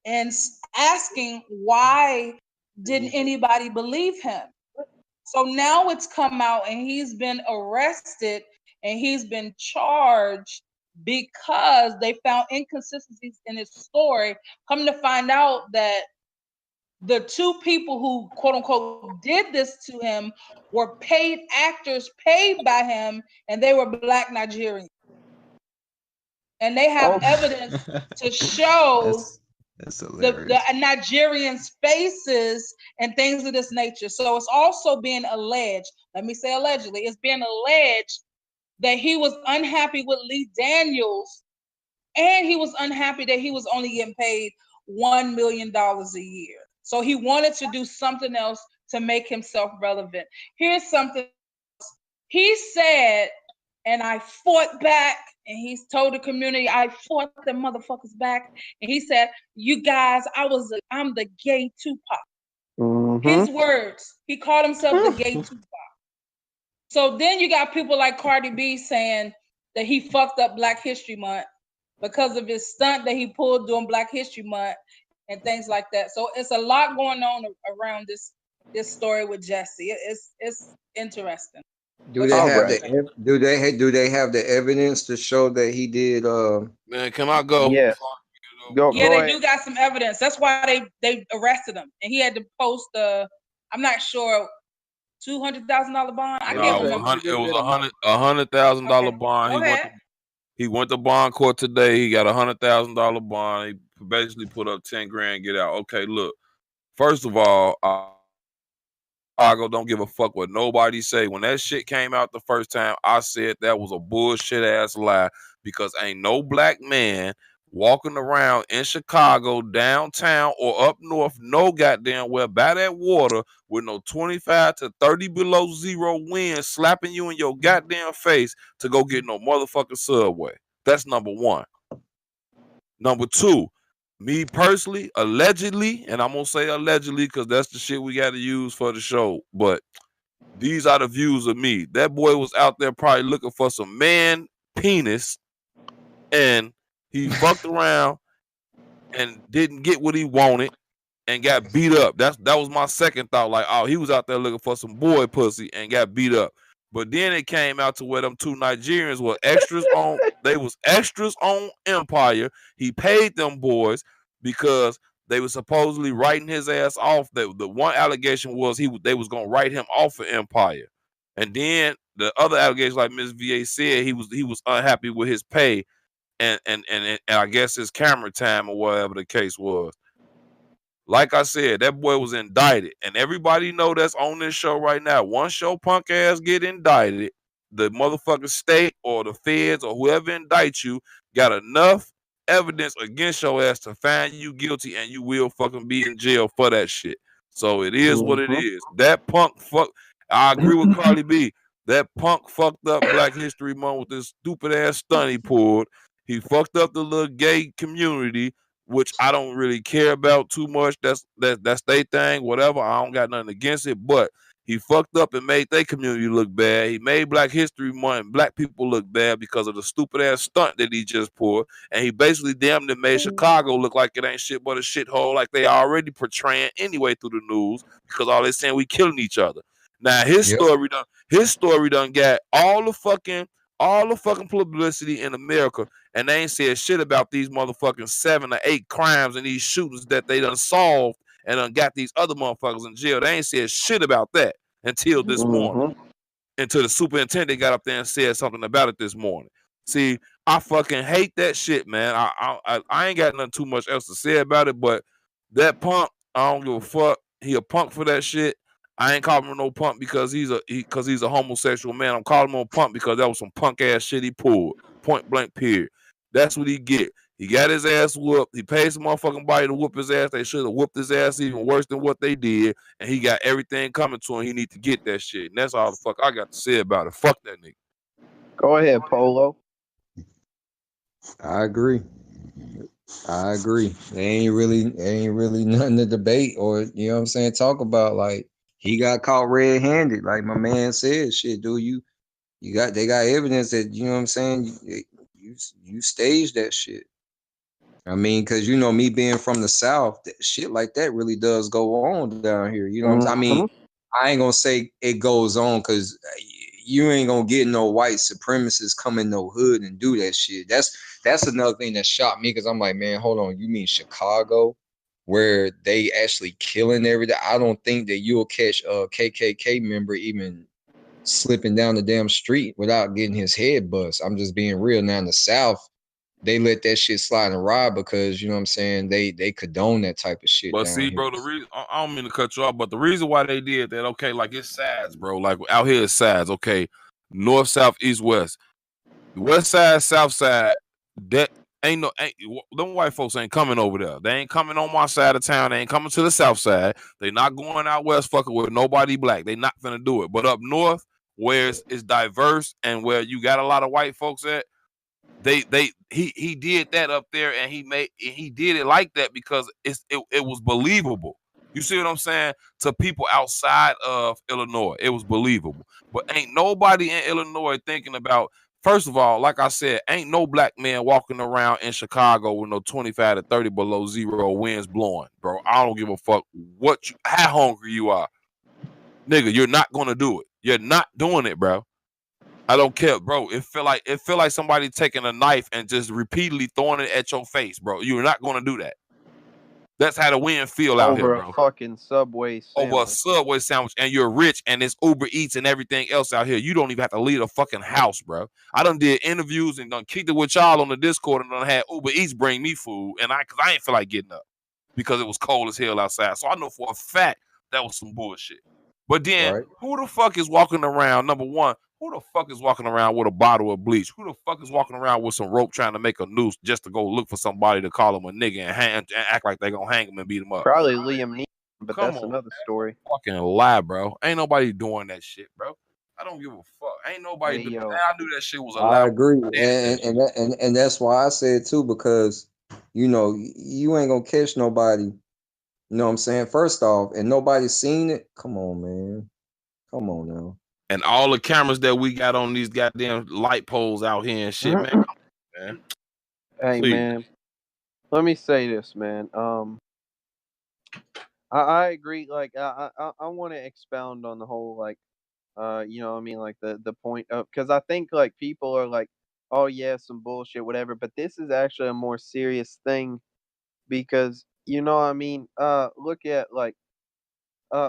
and asking why didn't anybody believe him. So now it's come out and he's been arrested and he's been charged because they found inconsistencies in his story. Come to find out that the two people who quote unquote did this to him were paid actors paid by him, and they were Black Nigerians. And they have evidence to show That's the hilarious. Nigerians' faces and things of this nature. So it's also being alleged, let me say allegedly, it's being alleged that he was unhappy with Lee Daniels, and he was unhappy that he was only getting paid $1 million a year. So he wanted to do something else to make himself relevant. Here's something else. He said, and I fought back, and he's told the community, I fought the motherfuckers back. And he said, you guys, I'm the gay Tupac. His words. He called himself the gay Tupac. So then you got people like Cardi B saying that he fucked up Black History Month because of his stunt that he pulled during Black History Month and things like that. So it's a lot going on around this story with Jesse. It's interesting. Do they have do they have the evidence to show that he did Man, can I go? Yes. Go Yeah, they ahead. do got some evidence. That's why they arrested him, and he had to post I'm not sure, $200,000 bond. I can't remember. It was $100,000 bond. Go ahead. He went to bond court today. He got $100,000 bond. He basically put up 10 grand, get out. Okay, look. First of all, Chicago don't give a fuck what nobody say. When that shit came out the first time, I said that was a bullshit ass lie because ain't no black man walking around in Chicago, downtown or up north, no goddamn well by that water with no 25 to 30 below zero wind slapping you in your goddamn face to go get no motherfucking Subway. That's number one. Number two, me personally, allegedly, and I'm gonna say allegedly because that's the shit we got to use for the show. But these are the views of me. That boy was out there probably looking for some man penis, and he fucked around and didn't get what he wanted and got beat up. That was my second thought. Like, oh, he was out there looking for some boy pussy and got beat up. But then it came out to where them two Nigerians were extras on. They was extras on Empire. He paid them boys because they were supposedly writing his ass off. The one allegation was they was gonna write him off of Empire, and then the other allegation, like Ms. VA said, he was unhappy with his pay and I guess his camera time or whatever the case was. Like I said, that boy was indicted, and everybody know that's on this show right now. Once your punk ass get indicted, the motherfucking state or the feds or whoever indicts you got enough evidence against your ass to find you guilty, and you will fucking be in jail for that shit. So it is what it is. That punk fuck. I agree with Carly B. That punk fucked up Black History Month with this stupid ass stunt he pulled. He fucked up the little gay community, which I don't really care about too much. That's their thing, whatever. I don't got nothing against it, but he fucked up and made their community look bad. He made Black History Month and black people look bad because of the stupid ass stunt that he just pulled. And he basically damn near made Chicago look like it ain't shit but a shithole, like they already portraying anyway through the news, because all they saying we killing each other. Now his story done got all the fucking publicity in America, and they ain't said shit about these motherfucking 7 or 8 crimes and these shootings that they done solved and done got these other motherfuckers in jail. They ain't said shit about that until this morning. Until the superintendent got up there and said something about it this morning. See, I fucking hate that shit, man. I ain't got nothing too much else to say about it, but that punk, I don't give a fuck. He a punk for that shit. I ain't calling him no punk because he's a homosexual man. I'm calling him a punk because that was some punk ass shit he pulled. Point blank period. That's what he get. He got his ass whooped. He paid some motherfucking body to whoop his ass. They should have whooped his ass even worse than what they did. And he got everything coming to him. He need to get that shit. And that's all the fuck I got to say about it. Fuck that nigga. Go ahead, Polo. I agree. There ain't really nothing to debate or, you know what I'm saying, talk about. Like, he got caught red-handed. Like my man said, shit, dude, they got evidence that, you know what I'm saying, you staged that shit. I mean, because, you know, me being from the South, shit like that really does go on down here. You know what I'm saying? I mean, I ain't gonna say it goes on because you ain't gonna get no white supremacists come in no hood and do that shit. That's another thing that shocked me, because I'm like, man, hold on, you mean Chicago, where they actually killing everything? I don't think that you'll catch a KKK member even slipping down the damn street without getting his head bust. I'm just being real. Now in the South, they let that shit slide and ride because, you know what I'm saying, they condone that type of shit. But down see, here. bro, the reason I don't mean to cut you off, but the reason why they did that, okay, like it's sides, bro. Like out here it's sides, okay. North, south, east, west. The west side, south side, that ain't them white folks ain't coming over there. They ain't coming on my side of town. They ain't coming to the south side. They not going out west fucking with nobody black. They not gonna do it. But up north, where it's diverse and where you got a lot of white folks at, he did that up there, and he did it like that because it was believable. You see what I'm saying? To people outside of Illinois, it was believable. But ain't nobody in Illinois thinking about, first of all, like I said, ain't no black man walking around in Chicago with no 25 to 30 below zero winds blowing, bro. I don't give a fuck how hungry you are. Nigga, you're not gonna do it. You're not doing it, bro. I don't care, bro. It feel like somebody taking a knife and just repeatedly throwing it at your face, bro. You're not gonna do that. That's how the wind feel out here, Over bro. a fucking Subway sandwich. Over a Subway sandwich, and you're rich, and it's Uber Eats and everything else out here. You don't even have to leave a fucking house, bro. I done did interviews and done kicked it with y'all on the Discord and done had Uber Eats bring me food, and cause I ain't feel like getting up. because it was cold as hell outside. So I know for a fact that was some bullshit. But then, Right. who the fuck is walking around? Number one, who the fuck is walking around with a bottle of bleach? Who the fuck is walking around with some rope trying to make a noose just to go look for somebody to call him a nigga and act like they gonna hang him and beat him up? Probably Liam Neeson, but Come that's on, another story. fucking lie, bro. Ain't nobody doing that shit, bro. I don't give a fuck. Ain't nobody Hey, doing. yo. I knew that shit was I allowed. agree, I did that and that's why I said too, because you know you ain't gonna catch nobody. You know what I'm saying? First off, and nobody's seen it. Come on, man. Come on now. And all the cameras that we got on these goddamn light poles out here and shit, man. Come on, man. Hey, Please. man. Let me say this, man. I agree. Like, I want to expound on the whole, like, you know what I mean? Like, the point of, because I think, like, people are like, oh, yeah, some bullshit, whatever. But this is actually a more serious thing because, you know what I mean? Look at, like,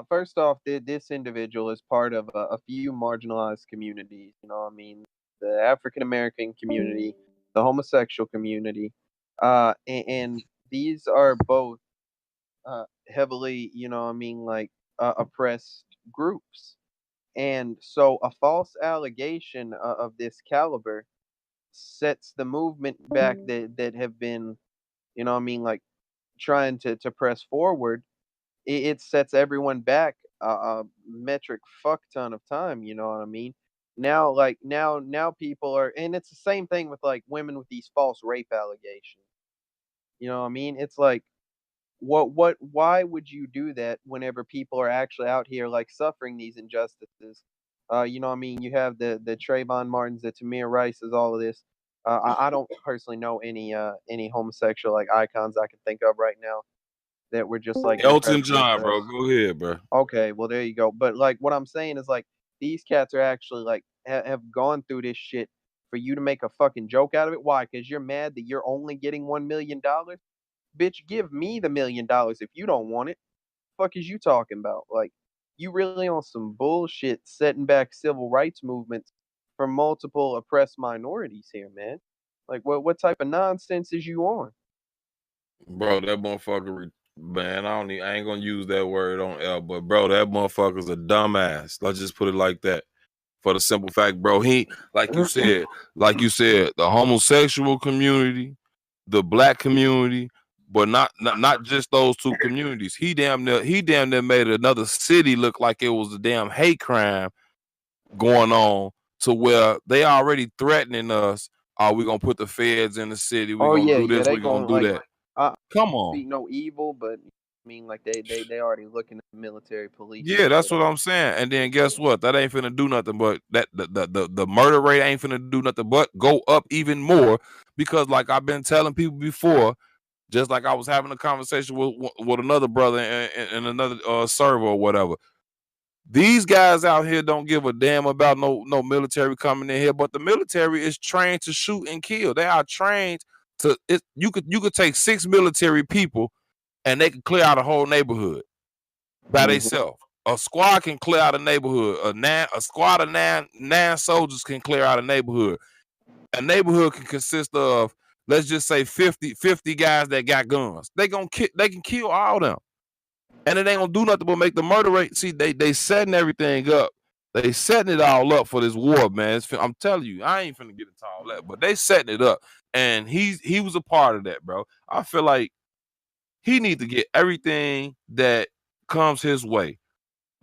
first off, this individual is part of a few marginalized communities. You know what I mean? The African American community, the homosexual community. And these are both heavily, you know what I mean, like oppressed groups. And so a false allegation of this caliber sets the movement back that have been, you know what I mean, like trying to press forward. It sets everyone back a metric fuck ton of time, you know what I mean? Now, like now people are, and it's the same thing with like women with these false rape allegations. You know what I mean? It's like why would you do that whenever people are actually out here like suffering these injustices? You know what I mean? You have the Trayvon Martins, the Tamir Rices, all of this. I don't personally know any homosexual like icons I can think of right now that were just like Elton incredibly John, bro. oppressed. Go ahead, bro. Okay, well there you go. But like what I'm saying is like these cats are actually like have gone through this shit for you to make a fucking joke out of it. Why? Because you're mad that you're only getting $1 million. Bitch, give me the $1 million if you don't want it. Fuck is you talking about? Like, you really on some bullshit setting back civil rights movements for multiple oppressed minorities here, man. Like, what type of nonsense is you on? Bro, that motherfucker, man, I ain't gonna use that word on air, but bro, that motherfucker's a dumbass. Let's just put it like that. For the simple fact, bro, he, like you said, the homosexual community, the black community, but not just those two communities. He damn near made another city look like it was a damn hate crime going on to where they already threatening us. Are we gonna put the feds in the city? We Oh gonna yeah, do yeah, this, they we gonna going do like that. I Come on. speak no evil, but I mean like they already looking at the military police. Yeah, that's what I'm saying. And then guess what? That ain't finna do nothing but that the murder rate ain't finna do nothing but go up even more because like I've been telling people before, just like I was having a conversation with another brother in another server or whatever. These guys out here don't give a damn about no military coming in here, but the military is trained to shoot and kill. They are trained to it. You could take 6 military people and they can clear out a whole neighborhood by themselves. A squad can clear out a neighborhood. A squad of nine soldiers can clear out a neighborhood. A neighborhood can consist of, let's just say 50 guys that got guns. They can kill all them. And it ain't gonna do nothing but make the murder rate. See, they setting everything up. They setting it all up for this war, man. I'm telling you, I ain't finna get into all that, but they setting it up. And he was a part of that, bro. I feel like he need to get everything that comes his way.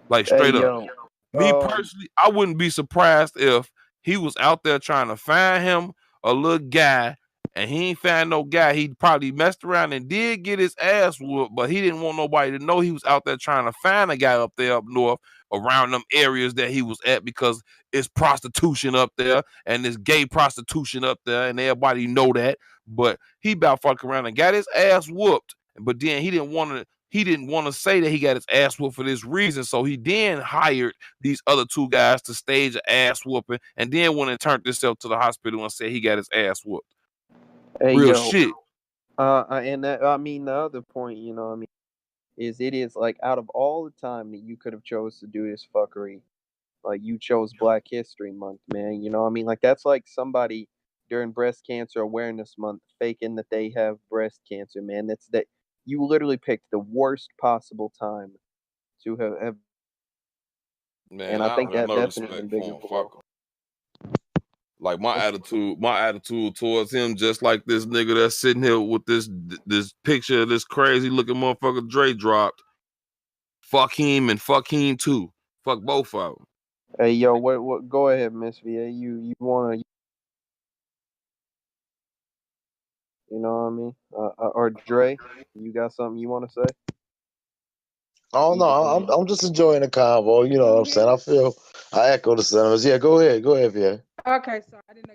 Like Hey straight up. yo, Me personally, I wouldn't be surprised if he was out there trying to find him a little guy and he ain't found no guy. He probably messed around and did get his ass whooped, but he didn't want nobody to know he was out there trying to find a guy up there up north around them areas that he was at because it's prostitution up there and it's gay prostitution up there and everybody know that. But he about fucking around and got his ass whooped. But then he didn't want to say that he got his ass whooped for this reason. So he then hired these other two guys to stage an ass whooping and then went and turned himself to the hospital and said he got his ass whooped. hey Real yo, shit. and that, I mean the other point, you know, what I mean, is it is like out of all the time that you could have chose to do this fuckery, like you chose Black History Month, man. You know what I mean? Like that's like somebody during Breast Cancer Awareness Month faking that they have breast cancer, man. That's that You literally picked the worst possible time to have Man, and I I think don't got that no that's an respect even for bigger him. blow. Fuck him. Like my attitude towards him, just like this nigga that's sitting here with this picture of this crazy looking motherfucker Dre dropped. Fuck him and fuck him too. Fuck both of them. Hey, yo, what? Go ahead, Miss VA. You wanna, you know what I mean? Or Dre, you got something you want to say? Oh no, I'm just enjoying the convo. You know what I'm saying? I echo the sentiments. Yeah, go ahead, yeah. Okay, sorry, I didn't know.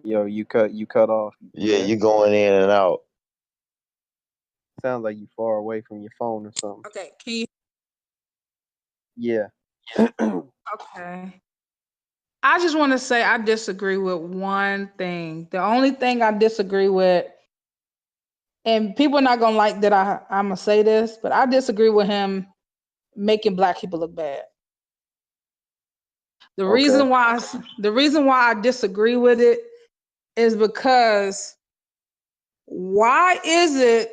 Yo, you cut off. Yeah, you going in and out. Sounds like you far away from your phone or something. Okay, can you? Yeah. Okay. I just want to say I disagree with one thing. The only thing I disagree with, and people are not gonna like that I'm gonna say this, but I disagree with him making black people look bad. The reason why I disagree with it is because why is it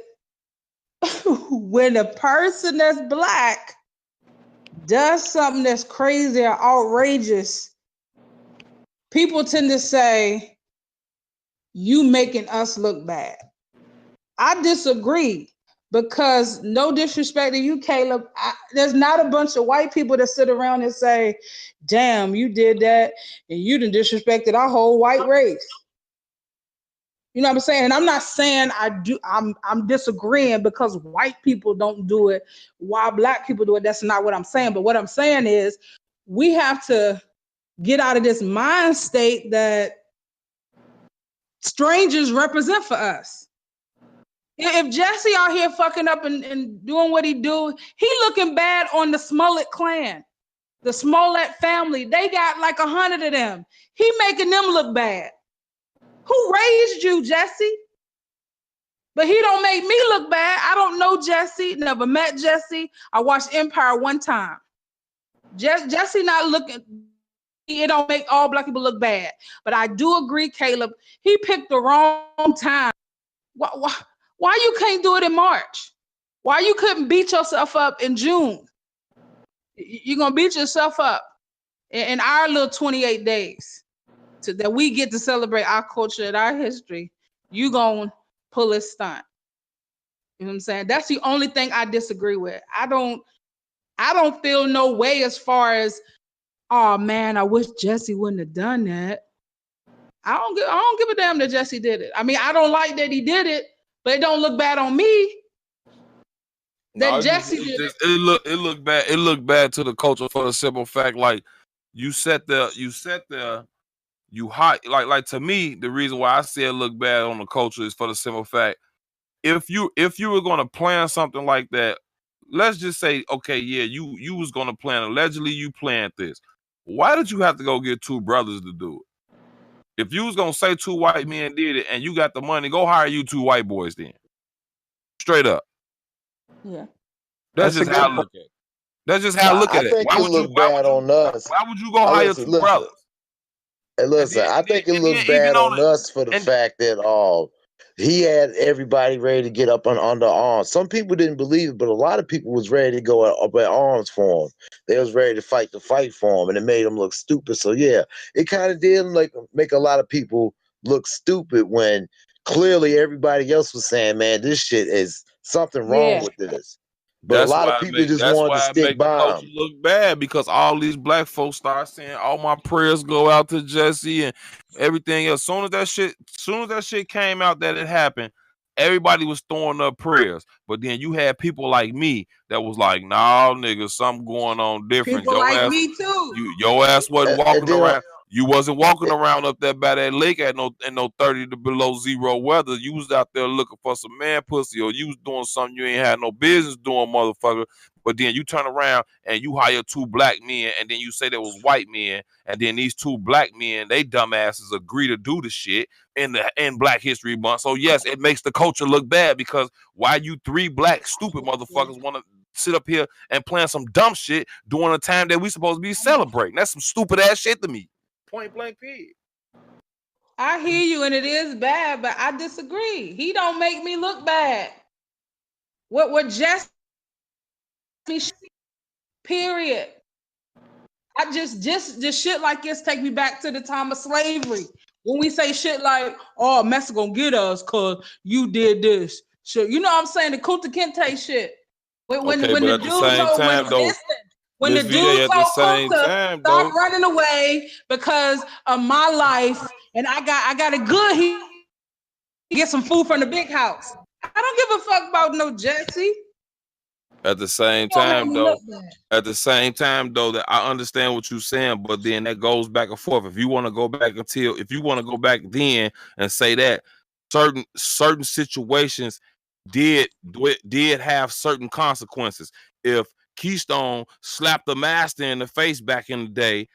when a person that's black does something that's crazy or outrageous, people tend to say, you making us look bad? I disagree because no disrespect to you, Caleb. There's not a bunch of white people that sit around and say, damn, you did that and you done disrespected our whole white race. You know what I'm saying? And I'm not saying I do. I'm disagreeing because white people don't do it while black people do it. That's not what I'm saying. But what I'm saying is we have to get out of this mind state that strangers represent for us. If Jesse out here fucking up and doing what he do, he looking bad on the Smollett clan, the Smollett family. They got like 100 of them. He making them look bad. Who raised you, Jesse? But he don't make me look bad. I don't know Jesse, never met Jesse. I watched Empire one time. Jesse not looking, it don't make all black people look bad. But I do agree, Caleb, he picked the wrong time. Why you can't do it in March? Why you couldn't beat yourself up in June? You're going to beat yourself up in our little 28 days that we get to celebrate our culture and our history. You going to pull a stunt. You know what I'm saying? That's the only thing I disagree with. I don't feel no way as far as, oh man, I wish Jesse wouldn't have done that. I don't give a damn that Jesse did it. I mean, I don't like that he did it, but it don't look bad on me. That Jesse did it. It looked bad. It looked bad to the culture for the simple fact, like you hot like to me, the reason why I say it look bad on the culture is for the simple fact, if you were gonna plan something like that, let's just say, okay, yeah, you was gonna plan, allegedly you planned this. Why did you have to go get two brothers to do it? If you was gonna say two white men did it and you got the money, go hire you two white boys then. Straight up. Yeah. That's just how I look at it. That's just how I look at it. I think it looked bad on us. Why would you go hire two brothers? Hey, listen, I think it looked bad on us for the fact that he had everybody ready to get up under arms. Some people didn't believe it, but a lot of people was ready to go up at arms for him. They was ready to fight the fight for him, and it made him look stupid. So yeah, it kind of did make a lot of people look stupid when clearly everybody else was saying, "Man, this shit is something wrong with this." But a lot of people just wanted to stick by him. Look bad because all these black folks start saying, "All my prayers go out to Jesse," and everything else. Soon as that shit came out that it happened, everybody was throwing up prayers. But then you had people like me that was like, "Nah, nigga, something going on different." People like me too. Your ass wasn't walking around. You wasn't walking around up there by that lake at no 30 to below zero weather. You was out there looking for some man pussy, or you was doing something you ain't had no business doing, motherfucker. But then you turn around and you hire two black men, and then you say there was white men, and then these two black men, they dumbasses agree to do the shit in Black History Month. So yes, it makes the culture look bad because why you three black stupid motherfuckers want to sit up here and plan some dumb shit during a time that we supposed to be celebrating? That's some stupid ass shit to me. Point blank period. I hear you, and it is bad, but I disagree. He don't make me look bad. What Jesse me period. I just shit like this take me back to the time of slavery. When we say shit like, "Oh, Mexico gonna get us cause you did this," shit, you know what I'm saying? The Kunta Kinte shit. When Okay, but the at the dude same told time though, when the Miss VA dude at the told same Kunta time stop though. running away because of my life and I got it good, he get some food from the big house. I don't give a fuck about no Jesse. At the same Don't make time me though, look bad. that I understand what you're saying, but then that goes back and forth. If you want to go back then and say that certain situations did have certain consequences. If Keystone slapped the master in the face back in the day,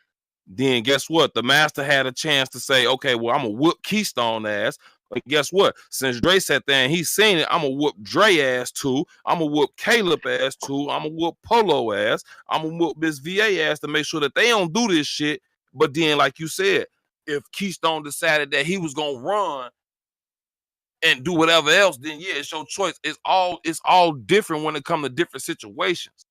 then guess what? The master had a chance to say, okay, well, I'm gonna whoop Keystone ass. But guess what? Since Dre sat there and he's seen it, I'm gonna whoop Dre ass too. I'm gonna whoop Caleb ass too. I'm gonna whoop Polo ass. I'm gonna whoop Miss VA ass to make sure that they don't do this shit. But then, like you said, if Keystone decided that he was gonna run and do whatever else, then yeah, it's your choice. It's all different when it comes to different situations.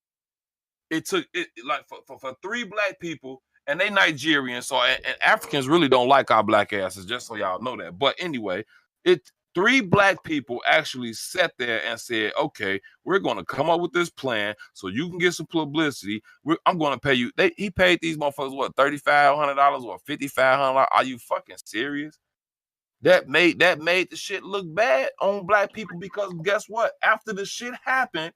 It took it like for three black people, and they Nigerian, so and Africans really don't like our black asses, just so y'all know that. But anyway, it three black people actually sat there and said, okay, we're gonna come up with this plan so you can get some publicity. I'm gonna pay you. He paid these motherfuckers what, $3,500 or $5,500. Are you fucking serious? That made the shit look bad on black people, because guess what? After the shit happened,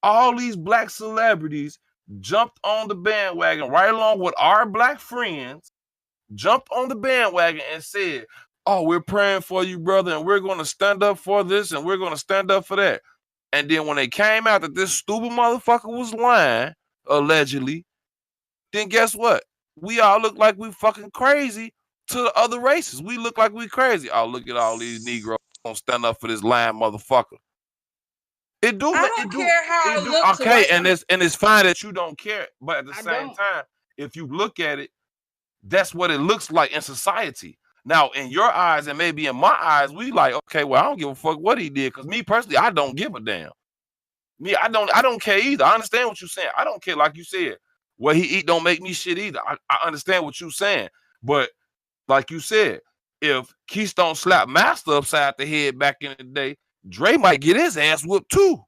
all these black celebrities jumped on the bandwagon right along with our black friends, jumped on the bandwagon and said, oh, we're praying for you, brother, and we're going to stand up for this and we're going to stand up for that. And then when they came out that this stupid motherfucker was lying, allegedly, then guess what? We all look like we fucking crazy to the other races. We look like we crazy. Oh, look at all these Negroes gonna stand up for this lying motherfucker. It do. I don't care how I look to Okay, white and people. it's fine that you don't care, but at the I same don't. time, if you look at it, that's what it looks like in society. Now, in your eyes and maybe in my eyes, we like, okay, well, I don't give a fuck what he did, because me personally, I don't give a damn. Me, I don't care either. I understand what you're saying. I don't care, like you said. What he eat don't make me shit either. I understand what you're saying, but like you said, if Keystone slapped Master upside the head back in the day, Dre might get his ass whooped too.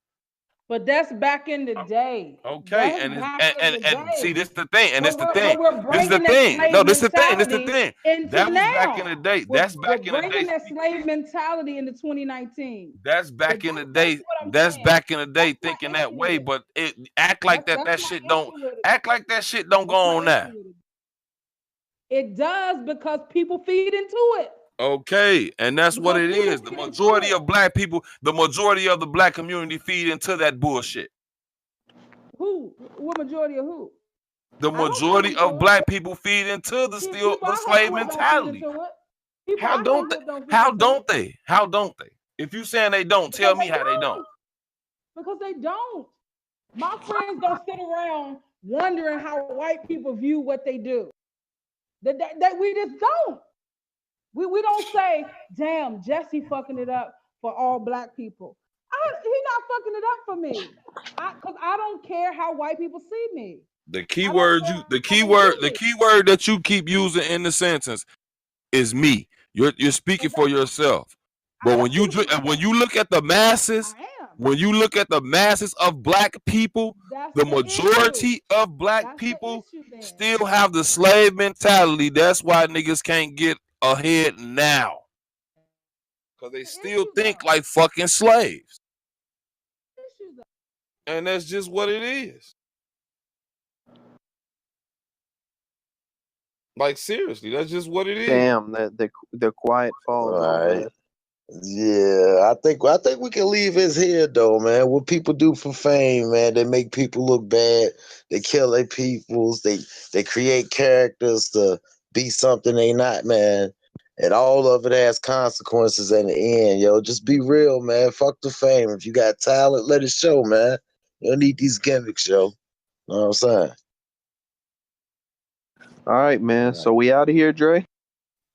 But that's back in the day. Okay, That's and back in the and see, day. this the thing, and this the But thing, we're this is the bringing that thing. slave No, this the thing, this the mentality thing. into That was back in now. the day. We're That's back in the bringing day. that slave mentality into 2019. That's back in the day. That's what I'm That's saying. back in the day That's my thinking that issue way, with it. but it act like that. That's That my shit don't issue with it. act like that shit don't That's go my on now. issue with it. It does because people feed into it. Okay, and that's what Because it people is. The feed into majority it. of black people, the majority of the black community feed into that bullshit. Who? What majority of who? The I don't feed majority of into it. black people feed into People the I slave hang with don't feed mentality. into it. People How I don't hang they? with don't feed How into it. don't they? How don't they? If you saying they don't, Because tell me they how they don't. don't. Because they don't. My friends don't sit around wondering how white people view what they do. That we just don't. We don't say, damn, Jesse fucking it up for all black people. He not fucking it up for me. Because I don't care how white people see me. The I don't keyword care you, the how they view keyword, the me. keyword that you keep using in the sentence is me. You're speaking for yourself. But I am when you speaking for when myself. you look at the masses, I am. when you look at the masses of black people, That's the the issue. majority of black That's the people issue then. still have the slave mentality. That's why niggas can't get ahead now. Because they The still issue think though. like fucking slaves. The issue though. And that's just what it is. Like seriously, that's just what it is. Damn, the quiet falls All on right. us. Yeah, I think we can leave his here though, man. What people do for fame, man, they make people look bad. They kill their peoples. They create characters to be something they not, man. And all of it has consequences in the end, yo. Just be real, man. Fuck the fame. If you got talent, let it show, man. You don't need these gimmicks, yo. Know what I'm saying? All right, man. All So right. we out of here, Dre?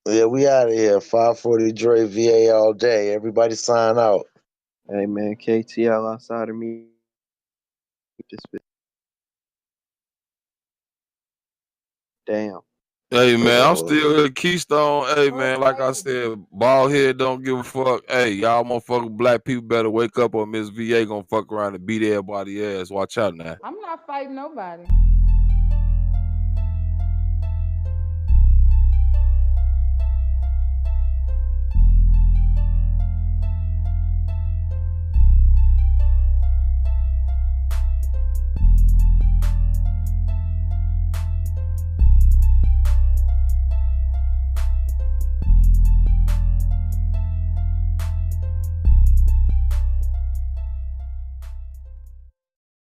Yeah, we out of here. 540 Dre VA all day. Everybody sign out. Hey man, KTL outside of me. This bitch. Damn. Hey man, I'm Oh, still here. Keystone. Hey man, like I said, bald head don't give a fuck. Hey, y'all motherfucking black people better wake up or Miss VA gonna fuck around and beat everybody ass. Watch out now. I'm not fighting nobody.